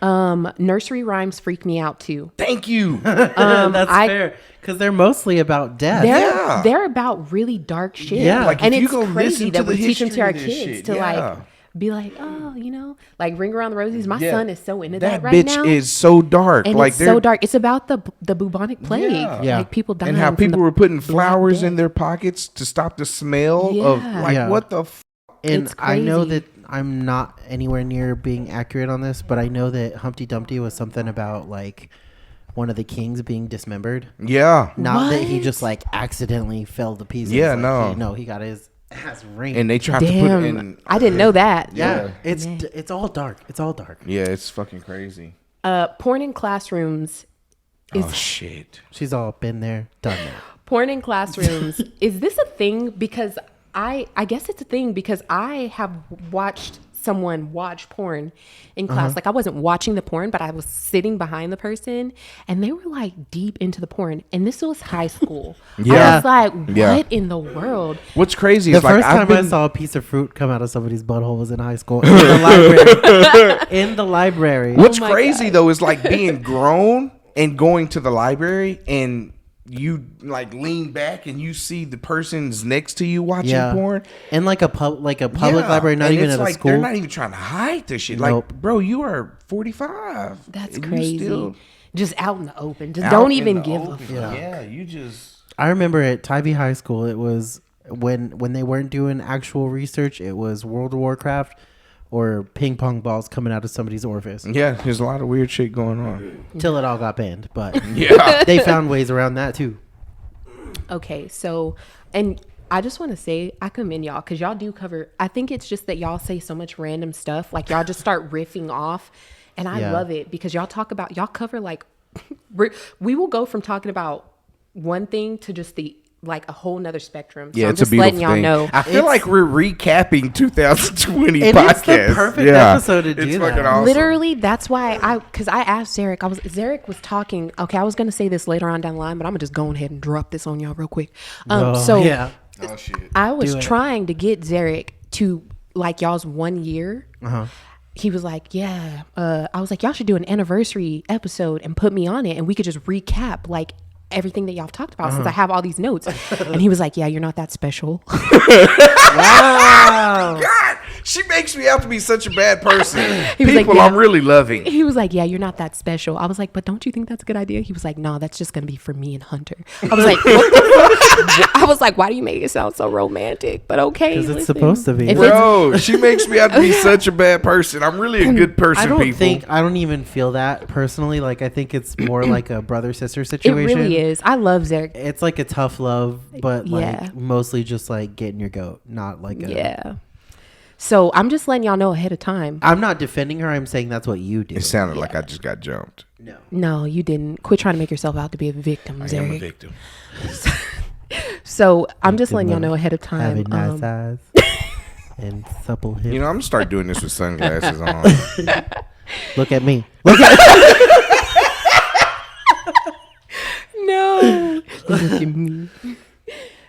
Nursery rhymes freak me out too. Thank you. That's I- fair. Because they're mostly about death. Yeah. They're about really dark shit. Yeah. Like, and if you it's go crazy listen to that we the teach them to history our of this kids shit, to yeah. like be like, oh, you know, like Ring Around the Rosies. My Yeah. son is so into That that right bitch now. is so dark. and Like it's they're so dark. It's about the bubonic plague. Yeah. Yeah. Like people dying. and how from people the were putting Black flowers Death. in their pockets to stop the smell of Yeah. like Yeah. what the And It's I know crazy. that I'm not anywhere near being accurate on this, but I know that Humpty Dumpty was something about like one of the kings being dismembered. Yeah. Not that he What? just like accidentally fell to pieces. Yeah, like, no. he got his ass ring. And they tried to put Damn, in. I didn't know that. yeah, Yeah. it's all dark. It's all dark. Yeah, it's fucking crazy. Porn in classrooms. Oh shit. She's all been there, done that. Porn in classrooms. Is this a thing? Because I guess it's a thing because I have watched someone watch porn in class. Like I wasn't watching the porn, but I was sitting behind the person and they were like deep into the porn. And this was high school. Yeah. I was like, what Yeah. in the world? What's crazy The is like first time I've been. I saw a piece of fruit come out of somebody's butthole was in high school in the library. In the library. What's my crazy God. though is like being grown and going to the library and you like lean back and you see the person's next to you watching Yeah. porn. In like a public Yeah. library, not And even it's at a like school. they're not even trying to hide this shit. Nope. Like, bro, you are 45. That's and you crazy. still Just out in the open. Just out don't in even the give a open. fuck. Yeah, you just. I remember at Tybee High School, it was when they weren't doing actual research, it was World of Warcraft or ping pong balls coming out of somebody's orifice. Yeah, there's a lot of weird shit going on. Till it all got banned, but Yeah. they found ways around that too. Okay, so, and I just want to say, I commend y'all because y'all do cover, I think it's just that y'all say so much random stuff. Like y'all just start riffing off. And I Yeah. love it because y'all cover like, we will go from talking about one thing to just like a whole nother spectrum. So Yeah, I'm it's a just beautiful letting y'all thing. know. I feel like we're recapping 2020 And podcast. it's the perfect episode to do it's that. fucking awesome. Literally, that's why because I asked Zarek, Zarek was talking. Okay, I was going to say this later on down the line, but I'm going to just go ahead and drop this on y'all real quick. Yeah. Oh shit. I was Do it. trying to get Zarek to like y'all's 1 year. Uh-huh. He was like, yeah. I was like, y'all should do an anniversary episode and put me on it, and we could just recap like everything that y'all have talked about since I have all these notes. And he was like, yeah, you're not that special. Wow. God, she makes me out to be such a bad person. He was like, People yeah. I'm really loving. He was like, yeah, you're not that special. I was like, but don't you think that's a good idea? He was like, no, that's just going to be for me and Hunter. I was like, what the fuck? I was like, why do you make it sound so romantic? But okay. Because it's listen. supposed to be. If it's- Bro, she makes me out to be such a bad person. I'm really a good person, I don't even feel that personally. Like, I think it's more like a brother-sister It situation. really is. I love Zarek. It's like a tough love, but like Yeah. mostly just like getting your goat, not like a... Yeah. So I'm just letting y'all know ahead of time. I'm not defending her. I'm saying that's what you do. It sounded like I just got jumped. No. No, you didn't. Quit trying to make yourself out to be a victim, I am a Zarek. victim. So I'm just Victim letting y'all of know ahead of time. Having nice eyes and supple hips. You know, I'm gonna start doing this with sunglasses on. Look at me. Look at No. Look at me.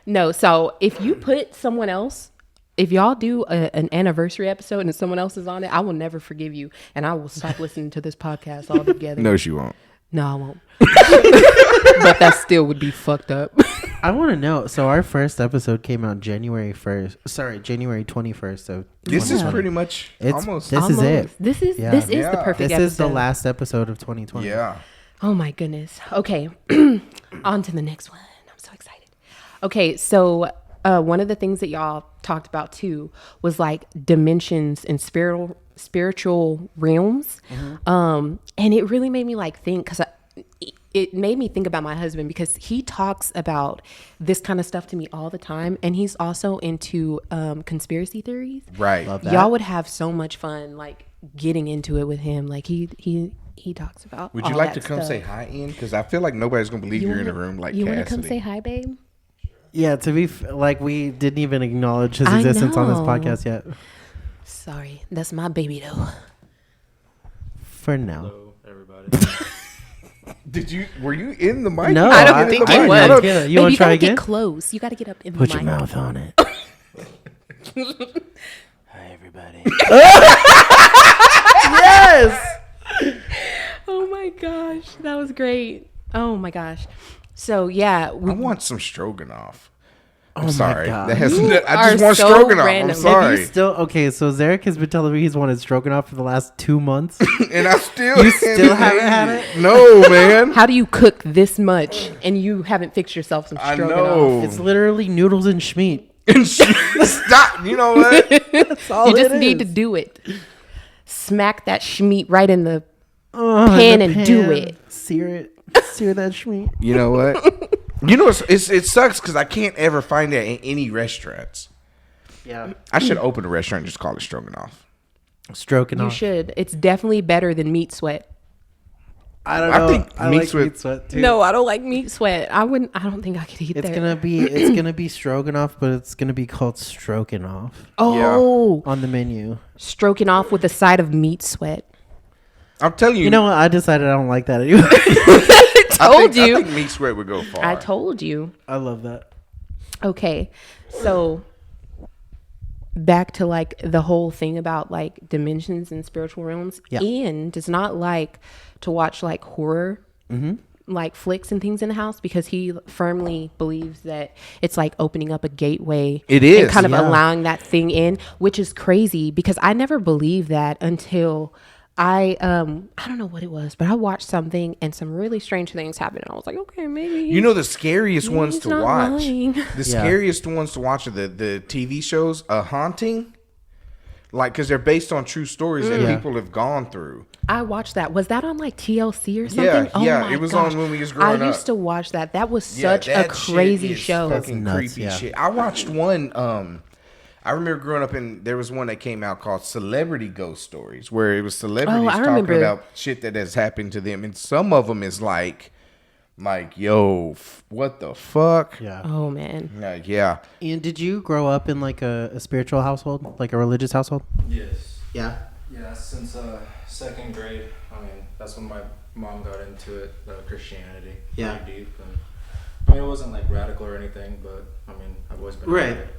No, so if you put someone else, if y'all do an anniversary episode and someone else is on it, I will never forgive you. And I will stop listening to this podcast altogether. No, she won't. No, I won't. But that still would be fucked up. I want to know. So our first episode came out January 21st. So This is 2020. pretty much It's almost. this is it. This is Yeah. this is the Yeah. perfect This episode. is the last episode of 2020. Yeah. Oh my goodness. Okay. On to the next one. I'm so excited. Okay, so one of the things that y'all talked about too was like dimensions and spiritual realms. And it really made me like think because it made me think about my husband because he talks about this kind of stuff to me all the time, and he's also into conspiracy theories. Right. Love that. Y'all would have so much fun like getting into it with him. Like he talks about. Would you all like to that come stuff. say hi, Ian? Because I feel like nobody's gonna believe you're in a room like you Cassidy. want to come say hi, babe? Yeah, to be like we didn't even acknowledge his I existence on this know. podcast yet. Sorry, that's my baby though. For now. Were you in the mic? No, I don't I- think I he didn't was. get it. You Babe, want to try gotta again? Get close. You got to get up in Put the your mic. mouth on it. Hi, everybody. Yes. Oh my gosh, that was great. Oh my gosh. So yeah, I we, want some stroganoff. Oh I'm my sorry. God. That has, You I just are want so stroganoff. random. I'm If If sorry. you still okay, so Zarek has been telling me he's wanted stroganoff for the last 2 months. And I still You still haven't had it? No, man. how do you cook this much and you haven't fixed yourself some I stroganoff? know. It's literally noodles and schmeat. And stop. You know what? That's all You just it need to is. do it. Smack that schmeat right in the Oh, pan the and do it. Sear that schmeat. You know what? You know, it sucks because I can't ever find that in any restaurants. Yeah. I should open a restaurant and just call it stroganoff. Stroking You off. should. It's definitely better than meat sweat. I don't I know. think I meat like sweat- meat sweat too. No, I don't like meat sweat. I don't think I could eat It's that. gonna be stroganoff, but it's gonna be called stroking off Oh, on the menu. stroking off with a side of meat sweat. I'm telling you. You know what? I decided I don't like that anyway. Told I you. think meat sweat would go far. I told you. I love that. Okay, so back to like the whole thing about like dimensions and spiritual realms. Yeah. Ian does not like to watch like horror like flicks and things in the house because he firmly believes that it's like opening up a gateway. It and is, kind of yeah. allowing that thing in, which is crazy because I never believed that until I don't know what it was, but I watched something and some really strange things happened and I was like, okay, maybe You know the scariest Maybe ones he's to not watch. lying. The scariest ones to watch are the TV shows, A Haunting. Like, because they're based on true stories that Yeah. people have gone through. I watched that. Was that on like TLC or something? Yeah, my it was gosh. on when we was growing I used up. to watch that. That was Yeah, such a that shit crazy is show. Fucking That's nuts, creepy yeah. shit. I watched one. I remember growing up and there was one that came out called Celebrity Ghost Stories, where it was celebrities I talking remember. about shit that has happened to them, and some of them is like, yo, what the fuck? Yeah. Oh man. Yeah. Ian, did you grow up in like a spiritual household, like a religious household? Yes. Yeah. Yeah, since second grade. I mean, that's when my mom got into it, Christianity. Yeah. Pretty deep. And, I mean, it wasn't like radical or anything, but I mean, I've always been Right. into it.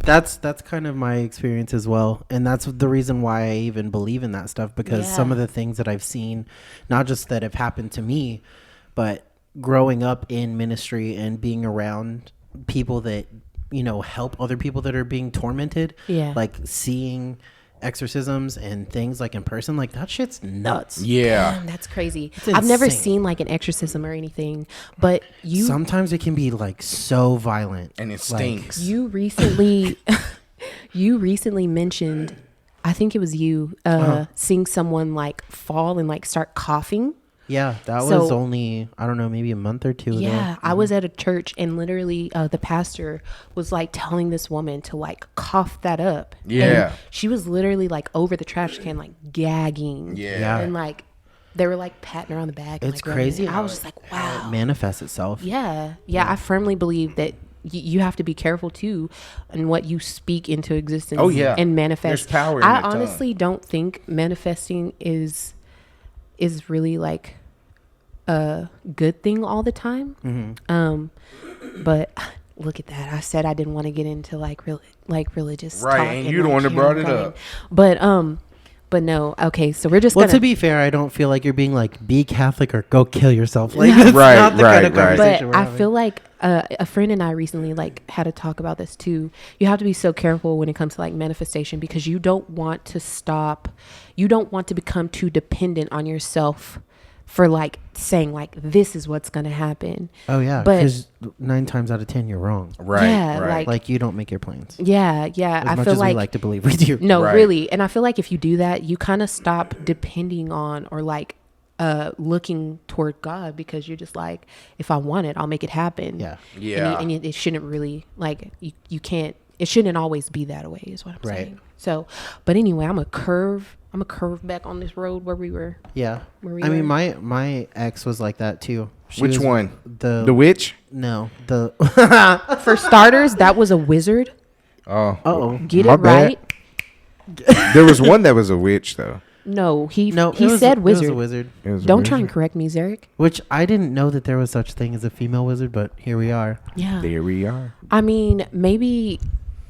That's kind of my experience as well, and that's the reason why I even believe in that stuff, because Yeah. some of the things that I've seen, not just that have happened to me, but growing up in ministry and being around people that, you know, help other people that are being tormented, Yeah. like seeing exorcisms and things like in person, like that shit's nuts. Yeah. Damn, that's crazy. It's I've never insane. seen like an exorcism or anything, but you Sometimes it can be like so violent, And it Like, stinks. you recently mentioned, I think it was you, seeing someone like fall and like start coughing. Yeah, that So- was only, I don't know, maybe a month or two ago. Yeah, I was at a church and literally the pastor was like telling this woman to like cough that up. Yeah. And she was literally like over the trash can, like gagging. Yeah. And like they were like patting her on the back. And, It's like, rubbing crazy it. I how was it- just like, how it wow. manifests itself. Yeah. I firmly believe that you have to be careful too in what you speak into existence. Oh, yeah. And manifest. There's power in I the tongue. honestly don't think manifesting is really like a good thing all the time. But look at that. I said I didn't want to get into like religious Right, talk and you the like, one that here brought I'm it going. up. But no. Okay, so we're just Well, gonna. to be fair, I don't feel like you're being like, be Catholic or go kill yourself. Like, that's Right, not the kind of right, right. conversation But we're I having. feel like a friend and I recently like had a talk about this too. You have to be so careful when it comes to like manifestation because you don't want to become too dependent on yourself for like saying like this is what's gonna happen. Oh, yeah. but- Because 9 times out of 10, you're wrong. Right. Yeah, right. Like, you don't make your plans. Yeah. As I much feel as we like like to believe we do. no, Right. really, and I feel like if you do that, you kind of stop depending on or like looking toward God because you're just like, if I want it, I'll make it happen. Yeah. Yeah. And it shouldn't really like you can't. It shouldn't always be that way. Is what I'm Right. saying. So, but anyway, I'm a curve back on this road where we were. Yeah. Where we I mean, were. my ex was like that, too. She Which was one? The witch? No. The... For starters, that was a wizard. Oh. Uh-oh. Get My it bad. right. There was one that was a witch, though. No, he No, he it was, said it was wizard. a wizard. It was a Don't try and wizard. correct me, Zarek. Which I didn't know that there was such thing as a female wizard, but here we are. Yeah. There we are. I mean, maybe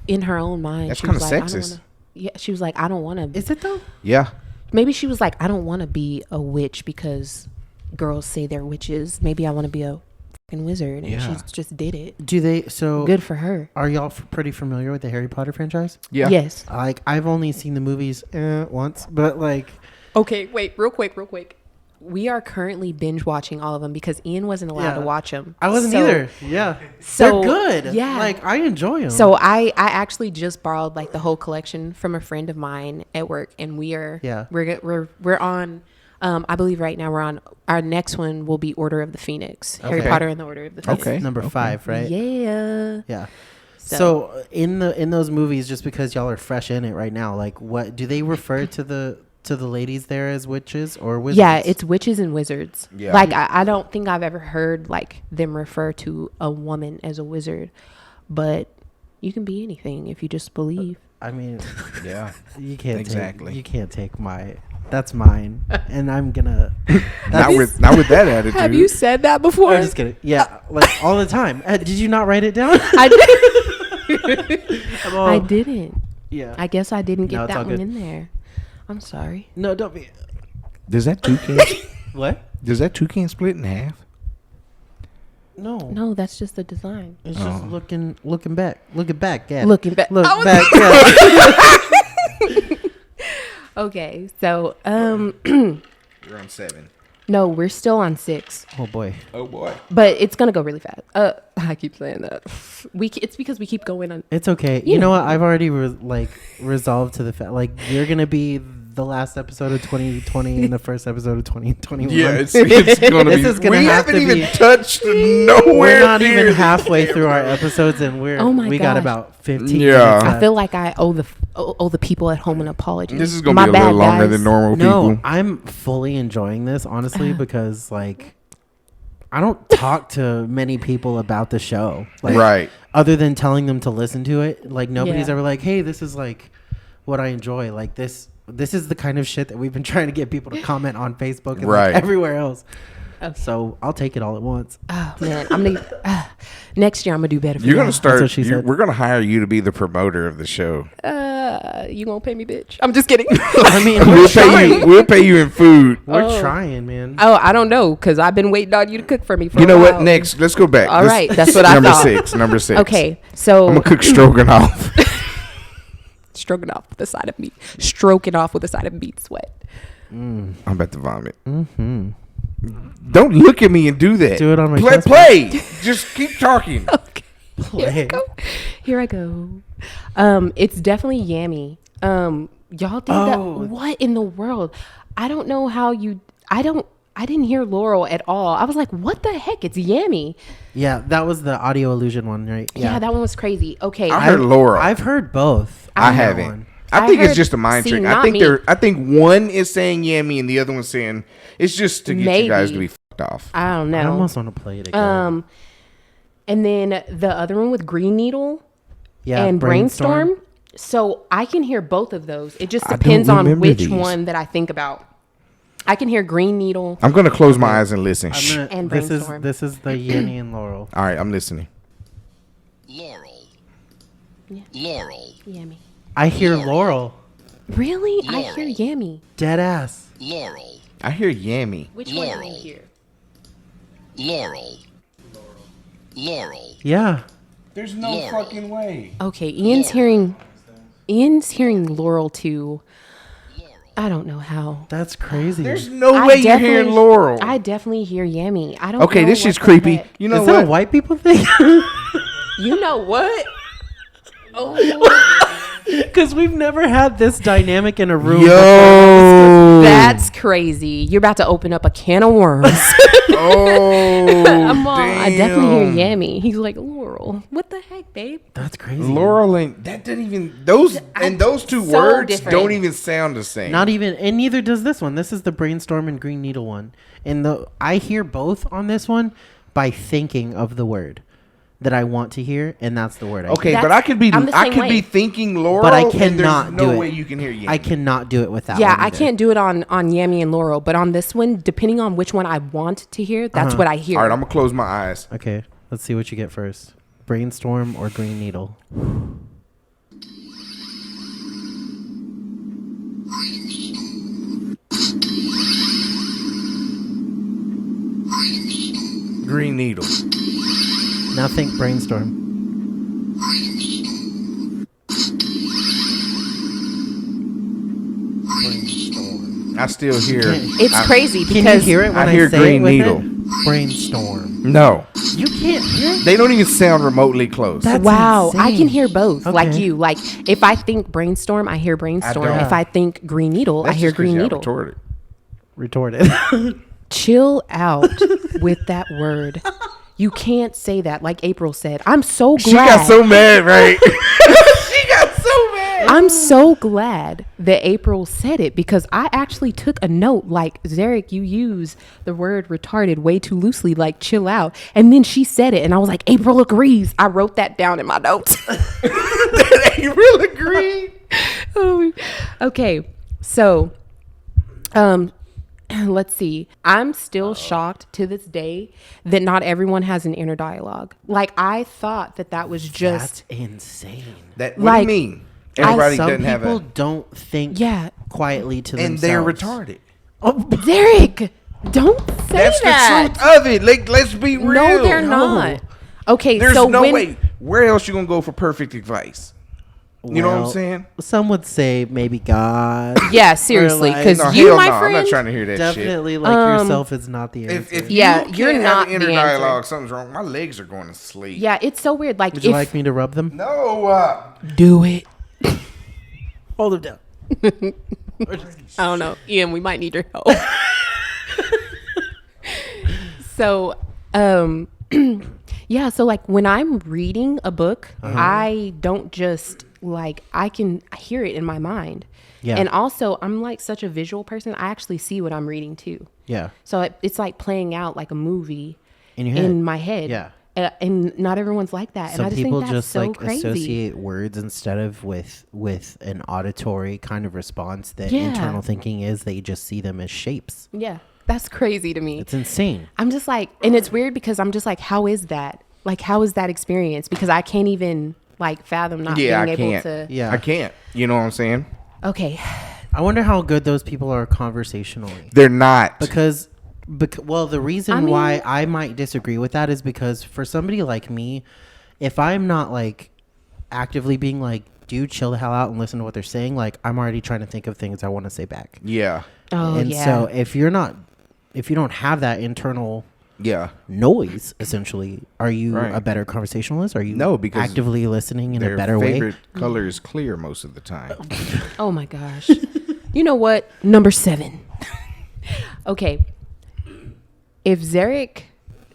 in her own mind, That's she was kinda like, I don't sexist. wanna, yeah, she was like, I don't want to. Is it, though? Yeah. Maybe she was like, I don't want to be a witch because girls say they're witches. Maybe I want to be a fucking wizard, and Yeah. she just did it. Do they... So... Good for her. Are y'all pretty familiar with the Harry Potter franchise? Yeah. Yes. Like, I've only seen the movies once, but like, Okay, wait, real quick. we are currently binge watching all of them because Ian wasn't allowed to watch them. I wasn't either. Yeah. So, they're good. yeah. Like, I enjoy them. So I actually just borrowed like the whole collection from a friend of mine at work, and we're on. I believe right now we're on our next one will be Order of the Phoenix, Harry Potter and the Order of the Phoenix. Okay. Number 5, right? Yeah. Yeah. So in those movies, just because y'all are fresh in it right now, like, what do they refer to the ladies there as witches or wizards? Yeah, it's witches and wizards. Yeah. Like I don't think I've ever heard like them refer to a woman as a wizard, but you can be anything if you just believe. I mean, Yeah. you can't Exactly. you can't take that's mine, and I'm gonna. Not with that attitude. Have you said that before? I'm just kidding. Yeah, like all the time. Did you not write it down? I did. I didn't. Yeah. I guess I didn't No, get it's all that one good. in there. I'm sorry. No, don't be. Does that toucan split in half? No. No, that's just the design. It's just looking back. Looking back. Yeah. Looking back. Look I was- back. Yeah. Okay, so We're on 7. no, we're still on 6, Oh boy. Oh boy. but it's gonna go really fast. I keep saying that. It's because we keep going on. It's okay. You know what? I've already resolved to the fact you're gonna be the last episode of 2020 and the first episode of 2021. Yeah, it's gonna be. This is gonna we have haven't to even be- touched nowhere. We're not near even halfway through our episodes, and we got gosh. about 15 Yeah. minutes I left. feel like I owe the people at home an apology. This is gonna My be a little bad, longer guys. than normal No, people. I'm fully enjoying this, honestly, because like I don't talk to many people about the show, like, Right. other than telling them to listen to it. Like nobody's Yeah. ever like, hey, this is like what I enjoy. Like this is the kind of shit that we've been trying to get people to comment on Facebook and Right. like everywhere else. Okay. So I'll take it all at once. Oh man, I'm gonna next year I'm gonna do better. For You're y'all. gonna start. what she said. We're gonna hire you to be the promoter of the show. You gonna pay me, bitch? I'm just kidding. I mean, We'll we're pay trying. you. We'll pay you in food. We're trying, man. Oh, I don't know, cause I've been waiting on you to cook for me. For You a know what? while. Next, let's go back. All This- right, that's what I number thought. 6. Number 6. Okay, so I'm gonna cook stroganoff. stroking off with a side of meat, stroking off with a side of meat sweat. I'm about to vomit. Mm-hmm. Don't look at me and do that. Do it on my play. chest. Play. Just keep talking. Okay, Play. here I go. It's definitely yummy. Y'all did that. Oh. What in the world? I don't know how you. I didn't hear Laurel at all. I was like, what the heck? It's yummy. Yeah, that was the audio illusion one, right? Yeah, that one was crazy. Okay, I heard Laurel. I've heard both. I on that haven't. one. I I think it's heard- just a mind see, trick. not me. I think one is saying yummy and the other one's saying it's just to get you guys to Maybe. be fucked off. I don't know. I almost want to play it again. And then the other one with Green Needle Yeah, and Brainstorm. So I can hear both of those. It just I don't depends on remember which these. one that I think about. I can hear Green Needle. I'm gonna close my eyes and listen. Shh. And This Brainstorm. is the Yenny and Laurel. All right, I'm listening. Laurel. Yeah. Laurel. Yummy. I hear Laurel. Really? I Laurel. hear Yummy. Dead ass. Laurel. I hear yammy. Which one do Laurel. you hear? Laurel. Laurel. Yeah. There's no Laurel. fucking way. Okay, Ian's hearing Laurel too. I don't know how. That's crazy. There's no I way you're hearing definitely- Laurel. I definitely hear Yummy. I don't Okay, know this what shit's the creepy. heck. You know is that what? a white people thing? You know what? Oh, Because we've never had this dynamic in a room. Yo. that's crazy. You're about to open up a can of worms. Oh. Come on. I definitely hear damn. Yummy. He's like, Laurel, what the heck, babe? That's crazy. Laurel and that didn't even those those two so words different. don't even sound the same. Not even, and neither does this one. This is the Brainstorm and Green Needle one. And I hear both on this one by thinking of the word that I want to hear, and that's the word. Okay, That's- but I could be I'm the I same could way. be thinking Laurel, But I and there's cannot no do way it. you can hear Yammy. I cannot do it without. Yeah, one I either. can't do it on Yummy and Laurel, but on this one, depending on which one I want to hear, that's what I hear. All right, I'm gonna close my eyes. Okay, let's see what you get first. Brainstorm or Green Needle? Green Needle. Now think Brainstorm. I still hear. It's crazy Can you because hear it when I I, hear say Green it with Needle. it? Brainstorm. No, You can't hear it? they don't even sound remotely close. That's wow, I insane. can hear both. Like Okay. you, like if I think brainstorm, I hear brainstorm. don't. If I think green needle, That's I hear just 'cause green y'all needle. retarded. Retorted. Chill out with that word. You can't say that. Like April said, I'm so glad. She got so mad, right? She got so mad. I'm so glad that April said it because I actually took a note. Like, Zarek, you use the word retarded way too loosely, like chill out. And then she said it and I was like, April agrees. I wrote that down in my notes. April agreed. Oh, okay. So, let's see. I'm still shocked to this day that not everyone has an inner dialogue. Like, I thought that was just That's insane. What do Like, you mean? Everybody Some doesn't have people a. don't think Yeah. quietly to And themselves. they're retarded. Derek. Don't say That's that. the truth of it. Like, let's be real. No, they're not. Okay, There's so no when way. Where else you gonna go for perfect advice? You know what I'm Well, saying? Some would say maybe God. yeah, seriously, like- because No, you, hell my no. I'm friend, not trying to hear that shit. Definitely like yourself is not the answer. If Yeah, you you're can't not have an inner the answer. dialogue, something's wrong. My legs are going to sleep. yeah, it's so weird. Like, Would you if like me to rub them? No. do it, Hold them down. I don't know, Ian, we might need your help. So, yeah, so like when I'm reading a book, I don't just like, I can hear it in my mind. Yeah. And also, I'm like such a visual person. I actually see what I'm reading too. Yeah. So it's like playing out like a movie In your head. in my head. Yeah. And not everyone's like that. And Some I just people think that's just so like crazy. associate words instead of with an auditory kind of response that Yeah. internal thinking is. They just see them as shapes. Yeah. That's crazy to me. It's insane. I'm just like, and it's weird because I'm just like, how is that? Like, how is that experience? Because I can't even like fathom not Yeah, being I able can't. to. Yeah. I can't. You know what I'm saying? Okay. I wonder how good those people are conversationally. They're not. Because well, the reason I mean- why I might disagree with that is because for somebody like me, if I'm not like actively being like, dude, chill the hell out and listen to what they're saying, like I'm already trying to think of things I want to say back. Yeah. Oh, And yeah. so if you don't have that internal Yeah. noise, essentially, are you Right. a better conversationalist? Are you No, because actively listening in Their a better way? favorite color is clear most of the time. Oh my gosh. You know what? Number 7. Okay. If Zarek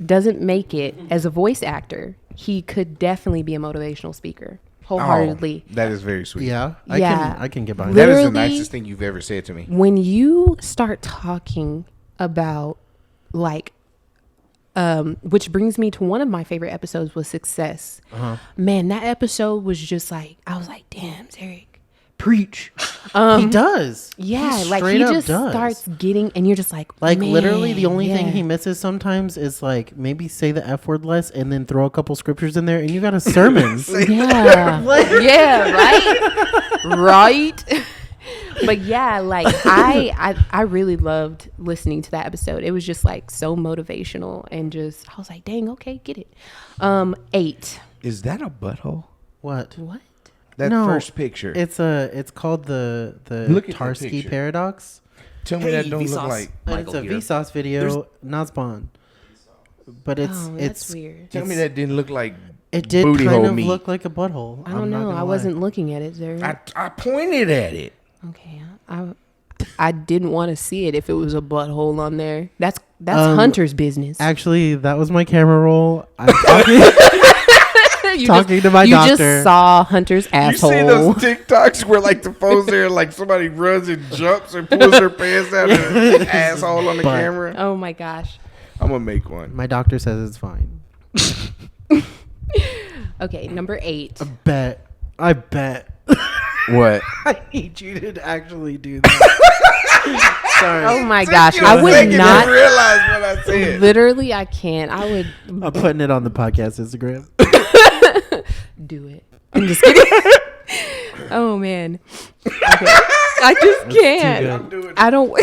doesn't make it as a voice actor, he could definitely be a motivational speaker. Wholeheartedly. Oh, that is very sweet. Yeah, Yeah. I can get behind That that. is the Literally- nicest thing you've ever said to me. When you start talking about like which brings me to one of my favorite episodes was Success. Man, that episode was just like, I was like, damn, Zarek, preach. He does. Yeah, He like straight he up just does. starts getting, and you're just like, Like literally, the man, only thing yeah. he misses sometimes is like maybe say the F word less and then throw a couple scriptures in there, and you got a sermon. Yeah. Yeah, right? Right? But yeah, like I really loved listening to that episode. It was just like so motivational and just I was like, dang, okay, get it. 8. Is that a butthole? What? What? That No, first picture. It's called the Look at that Tarski picture. paradox. Tell me that don't look like. And it's a Vsauce video, not Spawn. But it's Oh, that's weird. Tell me that didn't look like. it did booty kind hole of meat. look like a butthole. I don't know. I wasn't looking at it, there. I pointed at it. Okay. I didn't want to see it if it was a butthole on there. That's Hunter's business. Actually, that was my camera roll. I'm talking, You talking to my you doctor. just saw Hunter's asshole. You see those TikToks where like the phones there, like somebody runs and jumps or pulls their pants out of their asshole on the But- camera? Oh my gosh. I'm gonna make one. My doctor says it's fine. Okay, number 8. I bet. What? I need you to actually do that. Sorry. Oh my gosh. I You would didn't not. realize what I said. Literally, I can't. I would I'm putting it on the podcast Instagram. do it. I'm just kidding. Oh man. Okay. I just can't. good. I don't.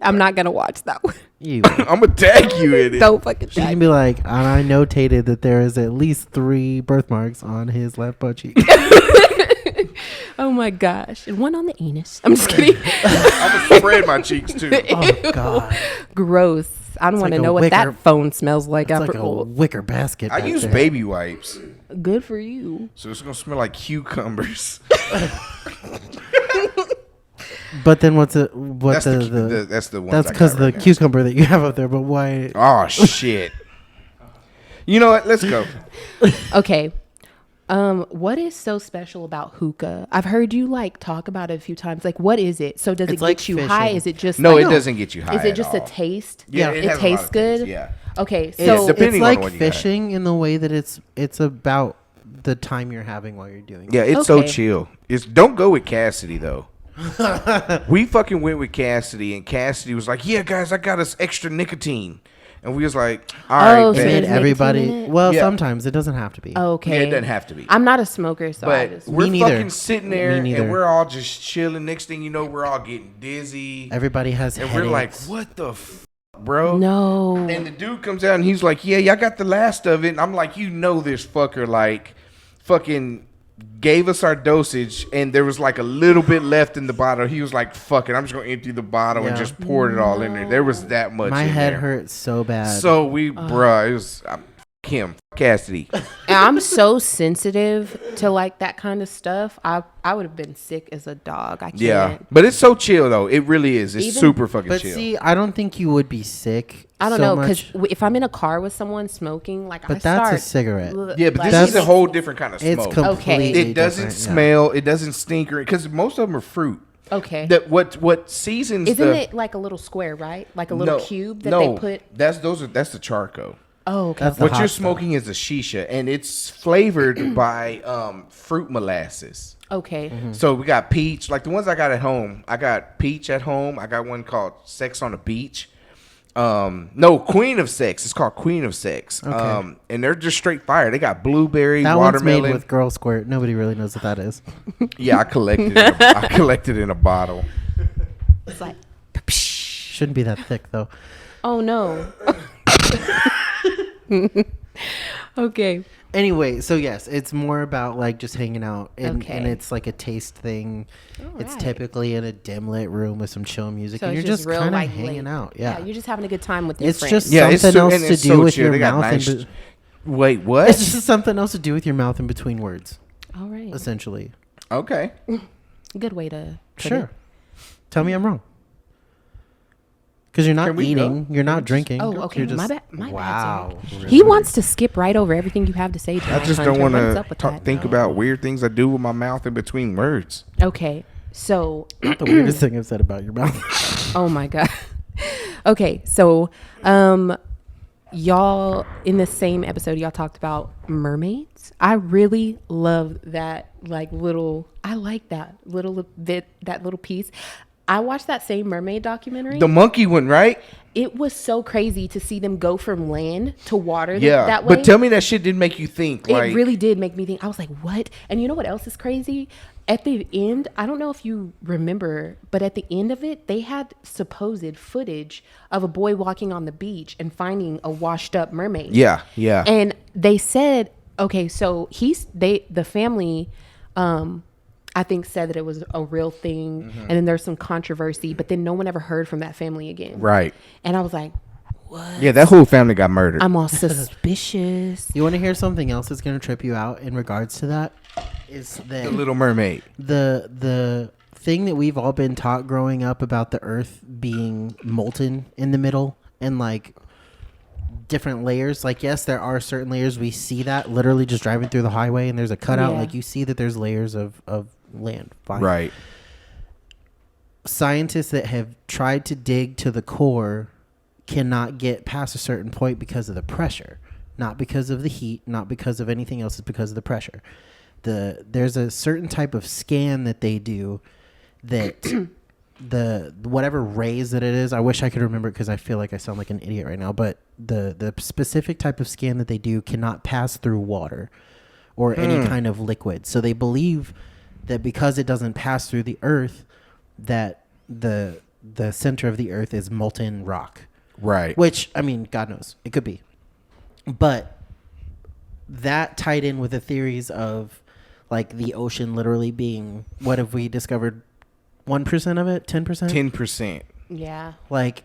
I'm not gonna watch that one. You. I'm gonna tag you in it. Don't fucking She tag can be like, and I notated that there is at least 3 birthmarks on his left butt cheek. Oh my gosh. And one on the anus. I'm just kidding. I'm gonna spread my cheeks too. Oh God, Gross. I don't want to like a know what that wicker- phone smells like it's after. like a wicker basket. I back use there. baby wipes, Good for you. so it's gonna smell like cucumbers. But then what's That's the that's the one. that's because the cucumber that you have up there. But why? Oh shit! You know what? Let's go. Okay. What is so special about hookah? I've heard you like talk about it a few times. Like, what is it? So does it It's like get you high? fishing. Is it just No, like, it doesn't get you high. Is it at just all. a taste? Yeah, it has a lot tastes of good. taste, yeah. Okay, It's, so depending on like what you got. fishing in the way that it's about the time you're having while you're doing it. Yeah, it's so Okay. chill. It's don't go with Cassidy though. We fucking went with Cassidy, and Cassidy was like, "Yeah, guys, I got us extra nicotine," and we was like, "All right, Oh, so bet." it- And nicotine in everybody, it? well, Yeah. sometimes it doesn't have to be. okay, Yeah, it doesn't have to be. I'm not a smoker, so I But just. we're neither. fucking sitting there, Me and neither. we're all just chilling. Next thing you know, we're all getting dizzy, Everybody has and headaches. we're like, "What the bro?" No. And the dude comes out and he's like, "Yeah, y'all got the last of it." And I'm like, "You know this fucker like fucking gave us our dosage and there was like a little bit left in the bottle." He was like, "Fuck it, I'm just gonna empty the bottle and Yeah. just poured it all in there." There was that much. My in head there. hurts so bad. So we, bruh, it was him, Cassidy. And I'm so sensitive to like that kind of stuff. I would have been sick as a dog. I can't. Yeah, but it's so chill though. It really is. It's Even- super fucking but chill. see, I don't think you would be sick. I don't so know because much, if I'm in a car with someone smoking, like But I that's a start. cigarette. Yeah, but like, this is a That's- whole different kind of it's smoke. completely Okay. It doesn't different, yeah. smell. It doesn't stink, because most of them are fruit. Okay. That what seasons? Isn't the, it like a little square, right? Like a little No, cube that no, they put. That's the charcoal. Oh, okay. That's the What hot you're stuff. smoking is a shisha, and it's flavored by fruit molasses. Okay. Mm-hmm. So we got peach, like the ones I got at home. I got peach at home. I got one called Sex on the Beach. No, Queen of Sex. It's called Queen of Sex. Okay. And they're just straight fire. They got blueberry, That one's watermelon. made with Girl Squirt. Nobody really knows what that is. Yeah, I collected in a bottle. It's like, Shouldn't be that thick though. oh no. Okay. Anyway, so yes, it's more about like just hanging out, and Okay. it's like a taste thing. It's Alright. typically in a dim lit room with some chill music, So and it's you're just real kind of like hanging late. out. Yeah, You're just having a good time with your it's friends. just Yeah, it's something so- else and to it's do so with chill. your They got mouth. nice- Wait, what? It's just something else to do with your mouth in between words, all right. essentially. Okay. Good way to put Sure. it. Tell me I'm wrong. Because you're not Can we eating, go? you're not drinking. Oh, okay. You're My just- bad. My wow. bad. Sam. really? He wants to skip right over everything you have to say. I just Hunter. don't want What is up with to that? think about weird things I do with my mouth in between words. Okay. So, Not the weirdest thing I've said about your mouth. oh my god. Okay, so y'all in the same episode y'all talked about mermaids. I really love that like little I like that little bit that little piece. I watched that same mermaid documentary. The monkey one, right? It was so crazy to see them go from land to water Yeah. that way. But tell me that shit didn't make you think. It Like, really did make me think. I was like, what? And you know what else is crazy? At the end, I don't know if you remember, but at the end of it, they had supposed footage of a boy walking on the beach and finding a washed up mermaid. Yeah, yeah. And they said, okay, so the family, I think said that it was a real thing. Mm-hmm. And then there's some controversy, but then no one ever heard from that family again. Right. And I was like, Yeah, that whole family got murdered. I'm all suspicious. You want to hear something else that's going to trip you out in regards to that? Is that The Little Mermaid. the thing that we've all been taught growing up about the earth being molten in the middle and like different layers. Like, yes, there are certain layers. We see that literally just driving through the highway and there's a cutout. Yeah. Like, you see that there's layers of land. Fine. Right. Scientists that have tried to dig to the core cannot get past a certain point because of the pressure, not because of the heat, not because of anything else. It's because of the pressure. There's a certain type of scan that they do that the whatever rays that it is, I wish I could remember it because I feel like I sound like an idiot right now, but the specific type of scan that they do cannot pass through water or any kind of liquid. So they believe that because it doesn't pass through the earth, that the center of the earth is molten rock. Right. Which, I mean, God knows, it could be. But that tied in with the theories of like the ocean literally being, what if we discovered 1% of it, 10%? 10%. Yeah. Like,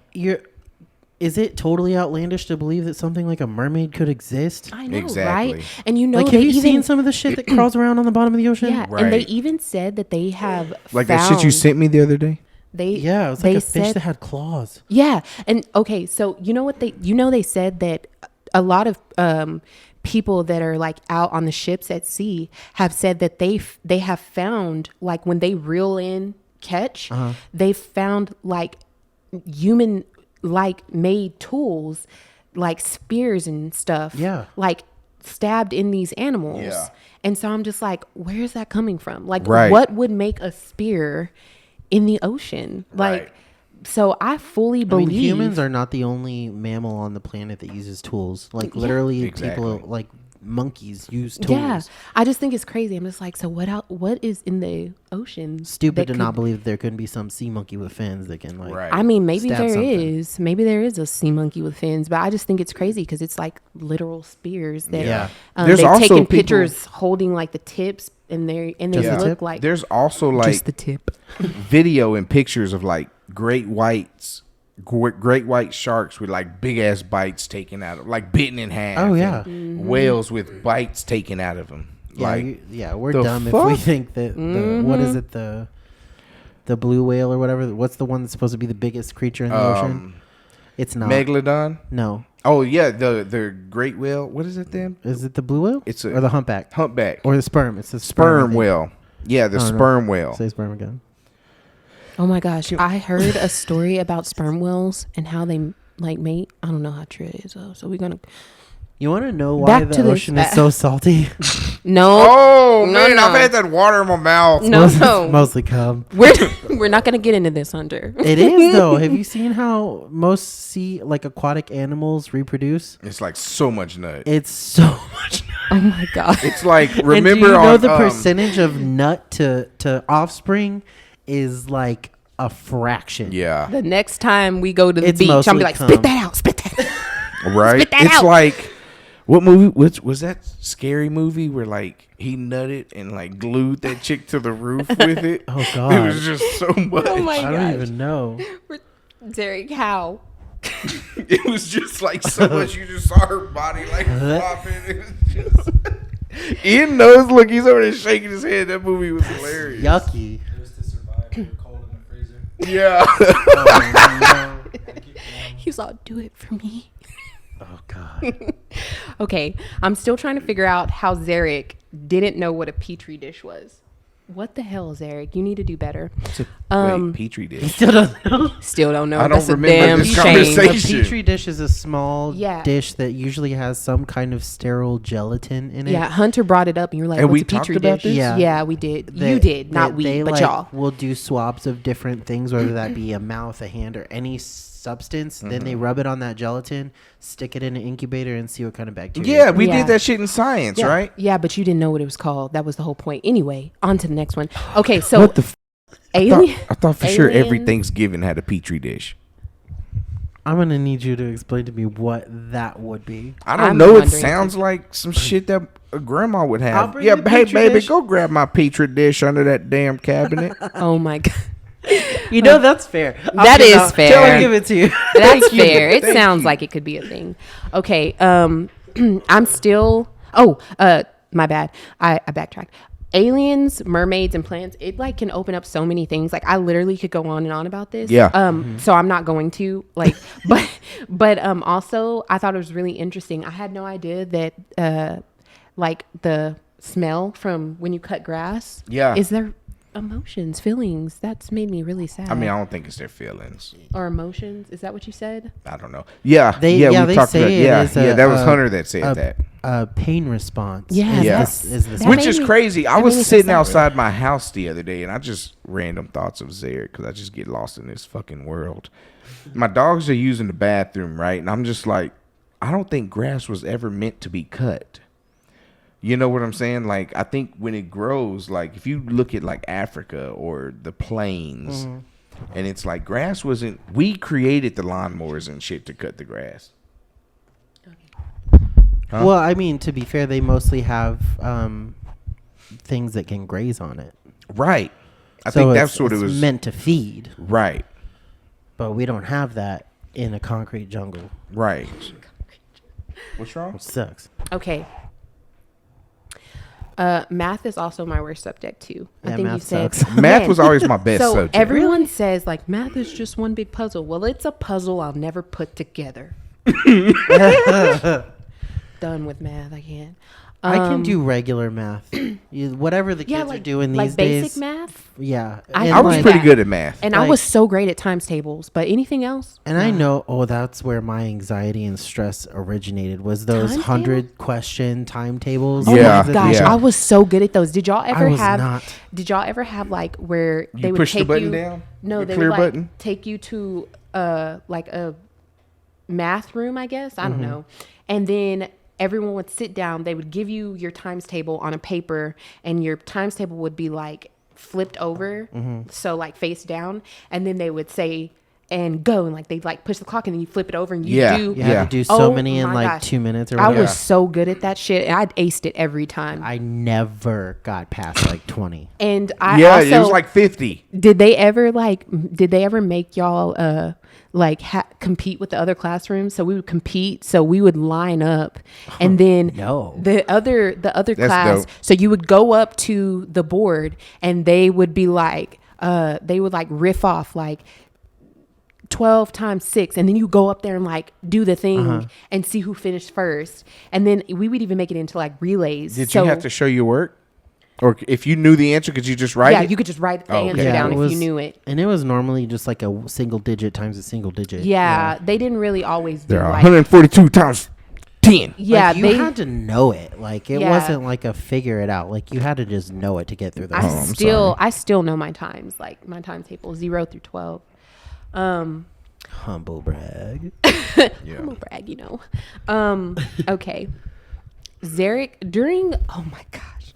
is it totally outlandish to believe that something like a mermaid could exist? I know, Exactly. right? And you know, Like, have you seen some of the shit that crawls around on the bottom of the ocean? Yeah, Right. and they even said that they have Like that shit you sent me the other day? Yeah, it was like a fish that had claws. Yeah, and okay, so you know what they said that a lot of people that are like out on the ships at sea have said that they have found, like, when they reel in catch, they found like human like made tools, like spears and stuff. Yeah. Like stabbed in these animals. Yeah. And so I'm just like, where's that coming from? Like, Right. what would make a spear in the ocean? Like, Right. so I fully believe humans are not the only mammal on the planet that uses tools. Like, literally, Exactly. people, like monkeys, use tools. Yeah, I just think it's crazy. I'm just like, so what is in the ocean? Stupid that to not believe that there couldn't be some sea monkey with fins that can, like, Right. I mean, maybe stab there something. is. Maybe there is a sea monkey with fins, but I just think it's crazy because it's like literal spears that Yeah. There's they've also taken people- pictures holding like the tips, and they Just the look tip? like There's also like just the tip. video and pictures of like great white sharks with like big ass bites taken out of, like bitten in half. Oh, yeah. and whales with bites taken out of them. Yeah, Like, we're the dumb if we fuck? think that what is it, the blue whale or whatever? What's the one that's supposed to be the biggest creature in the ocean? It's not. Megalodon. No, Oh yeah, the great whale. What is it then? is it the blue whale? It's a- or the humpback Humpback. or the sperm? It's the Sperm I think. whale. Yeah, the I don't know. sperm whale. Say sperm again. Oh my gosh, I heard a story about sperm whales and how they like mate. I don't know how true it is though. So we're gonna You want to know why Back the to this- ocean is so salty? no. Oh No, man, no. I've had that water in my mouth. No, It's no. mostly cum. We're not gonna get into this, Hunter. It is though. Have you seen how most sea, like, aquatic animals reproduce? It's like so much nut. It's so much. Oh my god. It's like And remember do you know on, the percentage of nut to offspring is like a fraction. Yeah, The next time we go to the It's beach, I'm mostly gonna be like, cum. spit that out, spit that out. right. Spit that It's out. like what movie? Which was that scary movie where like he nutted and like glued that chick to the roof with it? Oh, It God. was just so much. Oh my I don't gosh. even know. Derek, how? It was just like so much. You just saw her body like flopping. It was just. Ian knows. Look, he's over there shaking his head. That movie was hilarious. Yucky. It was to survive. They were cold in the freezer. Yeah. Oh, He's all, do it for me. oh God. Okay, I'm still trying to figure out how Zarek didn't know what a petri dish was. What the hell, Zarek? You need to do better. Wait, petri dish. Still don't know. Still don't know. I don't That's a remember damn this shame. conversation. A petri dish is a small Yeah. dish that usually has some kind of sterile gelatin in it. Yeah, Hunter brought it up, and you were like, And "What's we a petri talked about dish?" this? Yeah. We did. They- You did, not they- we, they, but like, y'all. will do swabs of different things, whether that be a mouth, a hand, or any substance. Then they rub it on that gelatin, stick it in an incubator, and see what kind of bacteria. Yeah, we Yeah. did that shit in science, Yeah. right? Yeah, but you didn't know what it was called. That was the whole point. Anyway, on to the next one. Okay, so What the? alien. I thought for sure every aliens- Thanksgiving had a petri dish. I'm gonna need you to explain to me what that would be. I don't I'm know. It wondering sounds like some shit that a grandma would I'll have. bring Yeah, the hey petri baby, dish. go grab my petri dish under that damn cabinet. Oh my god, You know that's fair. That is fair. I'll give it to you. that's fair. It Thank sounds you. like it could be a thing. Okay, I'm still. My bad. I backtracked. Aliens, mermaids, and plants. It like can open up so many things. Like I literally could go on and on about this. Yeah. So I'm not going to like, but also I thought it was really interesting. I had no idea that like the smell from when you cut grass. Yeah. Is there emotions, feelings? That's made me really sad. I mean, I don't think it's their feelings. or emotions. Is that what you said? I don't know. Yeah, They we they talked say about. it Yeah, is yeah, that was Hunter that said a, that. A pain response. Yeah, Yeah. Is this That Which made is me- crazy. I that was made me so sitting sad. outside my house the other day, and I just random thoughts of Zaire because I just get lost in this fucking world. My dogs are using the bathroom, right? And I'm just like, I don't think grass was ever meant to be cut. You know what I'm saying? Like, I think when it grows, like, if you look at, like, Africa or the plains, and it's like grass wasn't... We created the lawnmowers and shit to cut the grass. Huh? Well, I mean, to be fair, they mostly have things that can graze on it. Right. I So think that's it's- what it it's was meant to feed, Right. but we don't have that in a concrete jungle. Right. What's wrong? It sucks. Okay. Math is also my worst subject too. I Yeah, think you math said sucks. Math Man. was always my best So subject. everyone says like math is just one big puzzle. Well, it's a puzzle I'll never put together. Done with math. I can't. I can do regular math. Whatever the kids are doing these days. basic math. Yeah. I And I was like pretty that. good at math. And I Like- was so great at times tables, but anything else? And I know, that's where my anxiety and stress originated, was those Timetable? 100-question timetables. Oh Yeah, my gosh, yeah. I was so good at those. Did y'all ever was have? not. Did y'all ever have like where they You would push the take button you? down? No, The they clear would like button? take you to like a math room, I guess. I don't Mm-hmm. know. And then everyone would sit down. They would give you your times table on a paper, and your times table would be like flipped over, so like face down. And then they would say, "And go," and like they like push the clock, and then you flip it over, and you Yeah. do. You had Yeah. to do so Oh many in my like gosh. 2 minutes or I whatever. was so good at that shit, and I'd aced it every time. I never got past like 20. And I Yeah, also it was like 50. did they ever make y'all compete with the other classrooms? So we would compete, so we would line up, and then No. the other That's class, dope. so you would go up to the board, and they would be like they would like riff off like 12 times 6, and then you go up there and like do the thing and see who finished first, and then we would even make it into like relays. Did So- you have to show your work? Or if you knew the answer, could you just write yeah, it? you could just write the Oh, okay. answer Yeah, down it if was- you knew it. And it was normally just like a single digit times a single digit. Yeah, they didn't really always do There are like 142 times 10. yeah, Like, you they had to know it. Like it Yeah. wasn't like a figure it out. Like you had to just know it to get through the I still know my times, like my timetable 0 through 12. humble brag. I'm a brag, you know. Okay. Zarek, oh my gosh,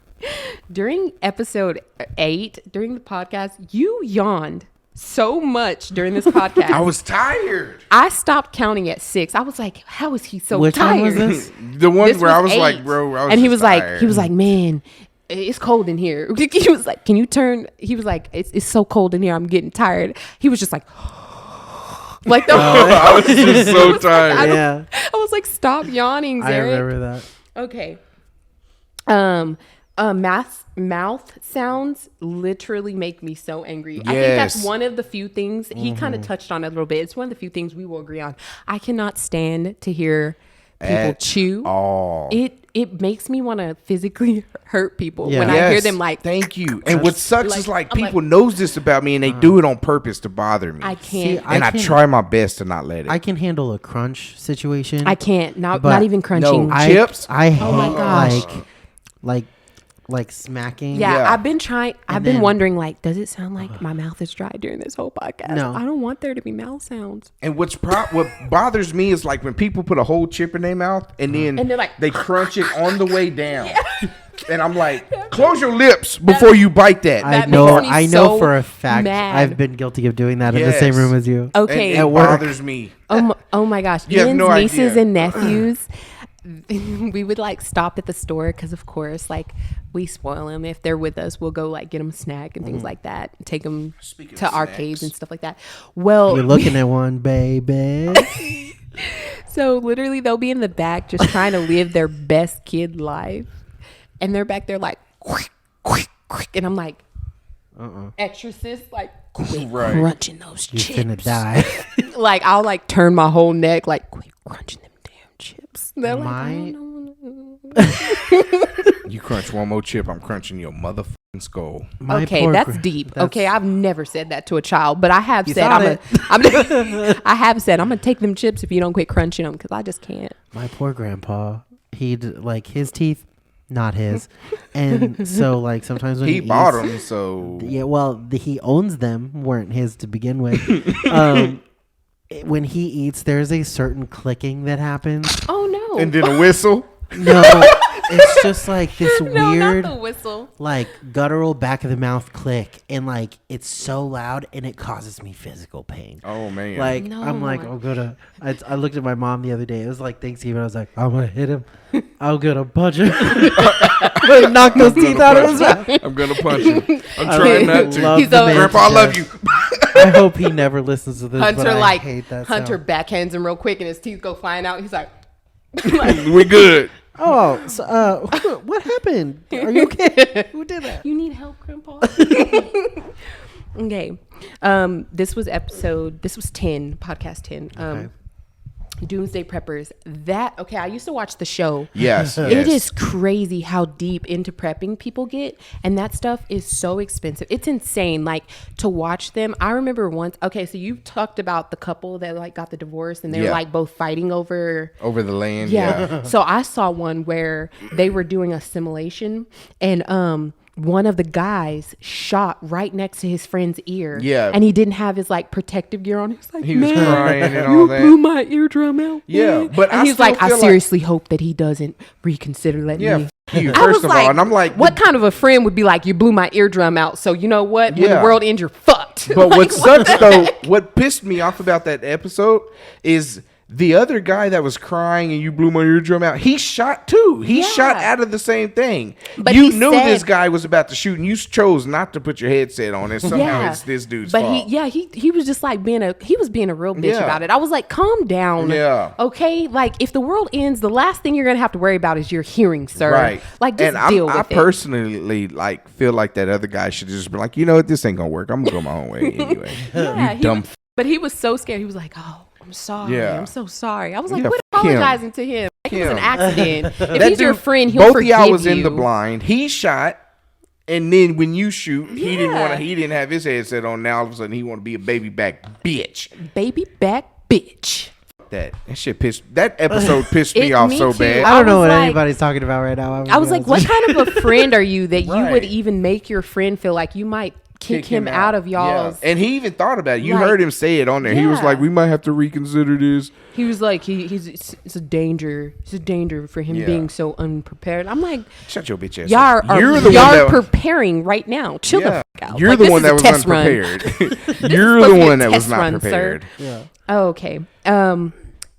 during episode 8, during the podcast, you yawned so much during this podcast. I was tired. I stopped counting at 6. I was like, how is he so Which tired? one was this? The one This where I was 8. like, bro, I was and he just was tired. like, man, it's cold in here. He was like, can you turn? He was like, it's so cold in here. I'm getting tired. He was just like, like the I was just so tired. Yeah. I was like, stop yawning, I Zarek. remember that. Okay. Mouth sounds literally make me so angry. I think that's Yes. one of the few things he kind Mm-hmm. of touched on it a little bit. It's one of the few things we will agree on. I cannot stand to hear people At chew. all. It makes me want to physically hurt people Yeah. when I hear Yes, them like, thank you. And what sucks Like, is like I'm like- people knows this about me and they do it on purpose to bother me. I can't. I and I can- try my best to not let it. I can handle a crunch situation. I can't. Not But even crunching. no, I, chips? I hate Oh my gosh. like smacking. Yeah, I've been trying. I've been then- wondering, like, does it sound like my mouth is dry during this whole podcast? No. I don't want there to be mouth sounds. And what bothers me is like when people put a whole chip in their mouth and then And they're like- they crunch it on the way down. And I'm like, close your lips before you bite that. I That know. makes me I know so for a fact. mad. I've been guilty of doing that in the same Yes. room as you. Okay. And it At work. bothers me. Oh my gosh. You have Ian's no nieces idea. and nephews, we would like stop at the store because, of course, like we spoil them. If they're with us, we'll go like get them a snack and things like that. Take them Speaking to of arcades snacks. and stuff like that. Well, You're looking at one, baby. so literally they'll be in the back just trying to live their best kid life. And they're back there like, quick, quick, quick. And I'm like, exorcist, like, quit Right. crunching those You're chips. finna die. Like, I'll like turn my whole neck, like, quit crunching them damn chips. They're like, I My- don't know. You crunch one more chip, I'm crunching your motherfucking skull. My Okay, poor that's gra- deep. that's- Okay, I've never said that to a child, but I have You said thought I have said I'm gonna take them chips if you don't quit crunching them because I just can't. My poor grandpa. He'd like his teeth, not his, and so like sometimes when He he bought eats- them, so Yeah, well, he owns them. Weren't his to begin with. When he eats, there's a certain clicking that happens. Oh no! and then a whistle. No, it's just like this no, weird, not the whistle. like guttural back of the mouth click, and like it's so loud and it causes me physical pain. Oh man. Like No. I'm like I'm gonna. I looked at my mom the other day. It was like Thanksgiving. I was like, I'm gonna hit him. I'm gonna punch him. gonna knock those teeth out of his mouth. I'm gonna punch him. I'm trying not to. Love He's the a- man Grandpa, to I love death. you. I hope he never listens to this. Hunter but I like hate that Hunter sound. backhands him real quick and his teeth go flying out. He's like, We good. Oh, so, what happened? Are you okay? Who did that? "You need help, Grandpa?" Okay, this was 10, podcast 10. Okay. Doomsday Preppers. I used to watch the show. Yes. It is crazy how deep into prepping people get, and that stuff is so expensive. It's insane. Like, to watch them. I remember once. Okay, so you talked about the couple that like got the divorce, and they were like both fighting over the land. Yeah. So I saw one where they were doing a simulation, and one of the guys shot right next to his friend's ear. Yeah. And he didn't have his like protective gear on. He was like, He was "Man, crying and you all that. blew my eardrum out." Yeah, man." but and I he's still like, "I feel like- seriously hope that he doesn't reconsider letting Yeah. me." F- you, I first was of like, all, and I'm like, what kind of a friend would be like, "You blew my eardrum out, so you know what? When Yeah. the world ends, you're fucked." But Like, what sucks though, what pissed me off about that episode is the other guy that was crying and you blew my eardrum out. He shot too. He Yeah. shot out of the same thing. But you he knew said- this guy was about to shoot, and you chose not to put your headset on, and somehow it's this dude's but fault. he was just like being a real bitch Yeah. about it. I was like, calm down. Yeah. Okay. Like, if the world ends, the last thing you're gonna have to worry about is your hearing, sir. Right. Like, just and deal I with it. personally like feel like that other guy should just be like, you know what, this ain't gonna work. I'm gonna go my own way anyway. Yeah, you dumb. but he was so scared. He was like, "Oh, I'm sorry. Yeah. I'm so sorry." I was like, Yeah, "Quit fuck him. apologizing to him. Like, it was an Him. accident. If That he's your dude- friend, he'll both forgive of y'all was you." in the blind. He shot, and then when you shoot, he didn't Yeah. want to. He didn't have his headset on. Now all of a sudden he want to be a baby back bitch. Baby back bitch. That shit pissed. That episode pissed me It- off me so too. bad. I don't know was what like- anybody's talking about right now. I was like, what kind of a friend are you that you would Right. even make your friend feel like you might kick him out of y'all's? Yeah. And he even thought about it. You Like, heard him say it on there. He was yeah. like, "We might have to reconsider this." He was like, it's a danger. It's a danger for him Yeah. being so unprepared. I'm like, Shut your bitch ass. y'all up. are, You're the y'all one are that. preparing right now. Chill Yeah. the fuck out. You're Like, the this one is that a was test run. unprepared. You're supposed the to be a one that was test not run, sir. prepared. Yeah. Oh, okay.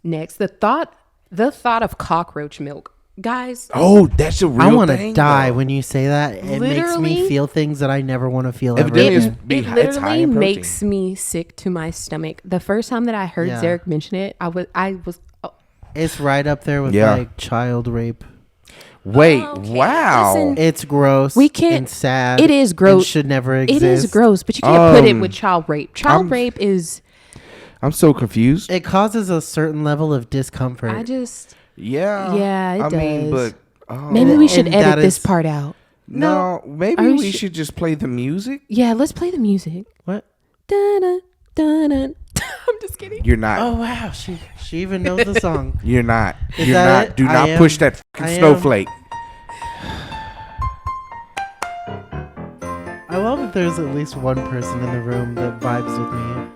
Next, the thought of cockroach milk, guys. Oh, that's a real I want to thing, die though. when you say that. It makes me Literally- feel things that I never want to feel ever Evidently again. it's- be It high- it's high literally in protein. makes me sick to my stomach. The first time that I heard Yeah. Zarek mention it, I was oh, It's right up there with Yeah. like child rape. Wait, Okay, wow. listen. It's gross. We can't- And sad. it is and gross. should never exist. it is gross, but you can't put it Um, with child rape. Child I'm- rape is I'm so confused. It causes a certain level of discomfort. I just Yeah. Yeah, it I mean, does. but oh, maybe we should and edit that this is- part out. no, maybe Are you we su- should just play the music. Yeah, let's play the music. What? Dun-dun, dun-dun. I'm just kidding. You're not. Oh wow, she even knows the song. You're not. Is You're that not. it? Do I not am. push that I fucking am. snowflake. I love that there's at least one person in the room that vibes with me.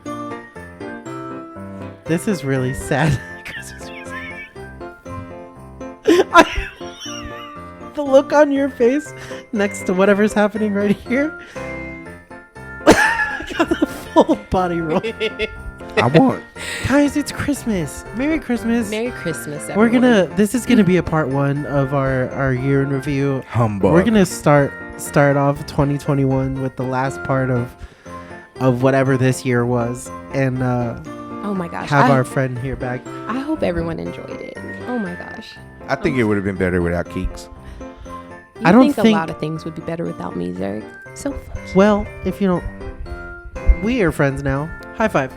This is really sad Christmas music. The look on your face next to whatever's happening right here. Got the full body roll. I want. Guys, it's Christmas. Merry Christmas. Merry Christmas, We're everyone. this is gonna be a part one of our year in review. Humbug. We're gonna start off 2021 with the last part of whatever this year was, and Oh my gosh. have I, our friend here back. I hope everyone enjoyed it. Oh my gosh. I think it would have been better without Keeks. You I don't think a think- lot of things would be better without me, Zarek. So fuck. Well, if you don't, we are friends now. High five.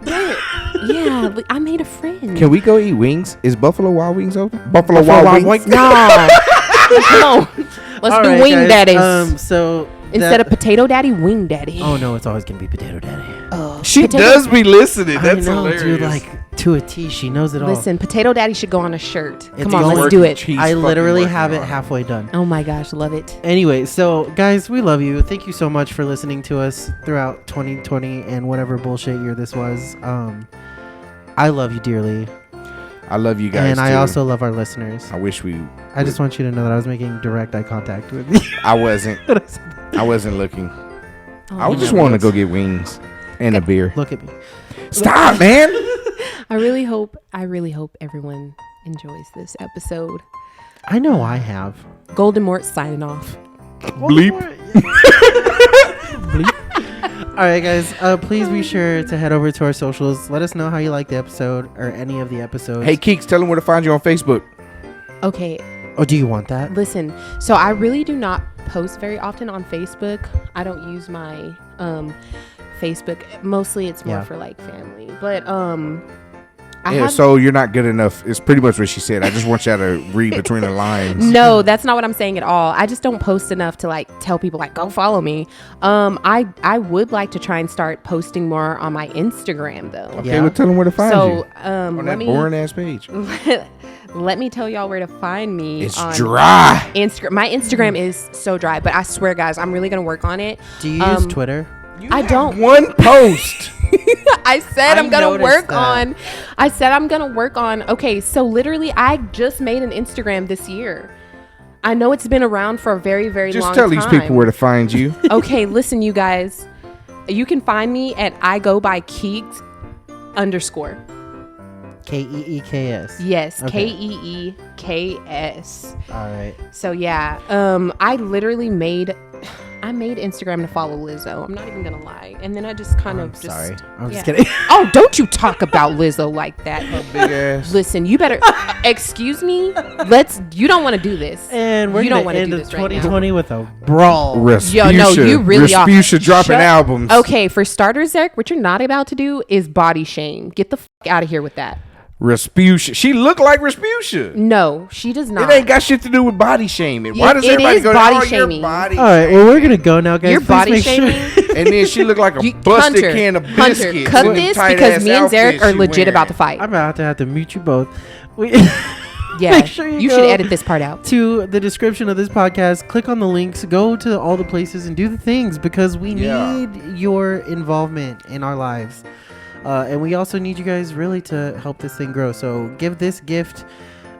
Yeah, I made a friend. Can we go eat wings? Is Buffalo Wild Wings open? Buffalo Wild Wings. No. Come on. Let's All do right, wing guys, daddies. So Instead of potato daddy, wing daddy. oh no, it's always gonna be potato daddy. She Potato- does be listening. That's I know, hilarious. dude. Like to a T, she knows it all. Listen, potato daddy should go on a shirt. It's Come on, going- let's do it. She's I fucking literally working have it on halfway done. Oh my gosh, love it. Anyway, so guys, we love you. Thank you so much for listening to us throughout 2020 and whatever bullshit year this was. I love you dearly, I love you guys. and I too. also love our listeners. I wish we. I just want you to know that I was making direct eye contact with you. I wasn't. I wasn't looking. Oh, I you just know want to what? go get wings and a beer. Look at me. Stop, man. I really hope everyone enjoys this episode. I know I have. Golden Mort signing off. Bleep. Bleep. All right, guys. Please be sure to head over to our socials. Let us know how you like the episode or any of the episodes. Hey, Keeks, tell them where to find you on Facebook. Okay, Oh, do you want that? listen. So I really do not post very often on Facebook. I don't use my Facebook. Mostly it's more Yeah. for like family. But I Yeah, have so you're not good enough. It's pretty much what she said. I just want y'all to read between the lines. No, that's not what I'm saying at all. I just don't post enough to like tell people like go follow me. I would like to try and start posting more on my Instagram though. Okay, Yeah. well, tell them where to find So you. On let that me boring ass page. let me tell y'all where to find me. It's on dry. Instagram. My Instagram is so dry, but I swear, guys, I'm really gonna work on it. Do you use Twitter? I don't. One post. I said I I'm gonna noticed work that. on. I said I'm gonna work on. Okay, so literally, I just made an Instagram this year. I know it's been around for a very, very long Just time. tell these people where to find you. Okay, listen, you guys. You can find me at I go by Keeks _. Keeks. Yes, Okay. KEEKS. All right. So yeah, I literally made Instagram to follow Lizzo. I'm not even gonna lie, and then I just kind of Sorry. I'm yeah. just kidding. Oh, don't you talk about Lizzo like that. Big ass. Listen, you better excuse me. You don't want to do this. And we're You don't going wanna to end do of this right now. 2020 with a brawl. Respucia. Yo, no, you really are. Respucia dropping Shut- albums. Okay, for starters, Zach, what you're not about to do is body shame. Get the fuck out of here with that. Respucia. She looked like Respucia. No, she does not. It ain't got shit to do with body shaming. Why Yeah, does it everybody is go body oh, shaming. Your body All right. Well, we're going to go now, guys. You're Please body make sure- shaming. And then she looked like a busted Hunter, can of Hunter, biscuits. cut in them this tight-ass because me and Zarek outfits are she legit wearing. about to fight. I'm about to have to mute you both. We Yeah, Make sure you you go should edit this part out. to the description of this podcast. Click on the links. Go to all the places and do the things because we Yeah. need your involvement in our lives. And we also need you guys really to help this thing grow. So give this gift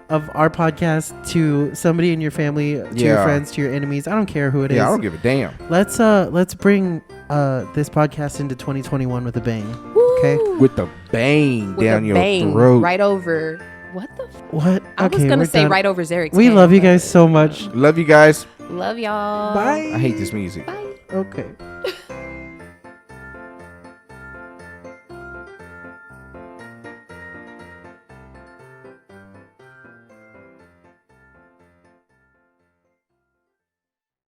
of our podcast to somebody in your family, to your Yeah. friends, to your enemies. I don't care who it is. Yeah, I don't give a damn. Let's bring this podcast into 2021 with a bang. Okay. Woo! With the bang With down a your bang throat. right over. What the? What? I was Okay, gonna we're say done. right over Zarek's. We head, love you but- guys so much. Love you guys. Love y'all. Bye. I hate this music. Bye. Okay.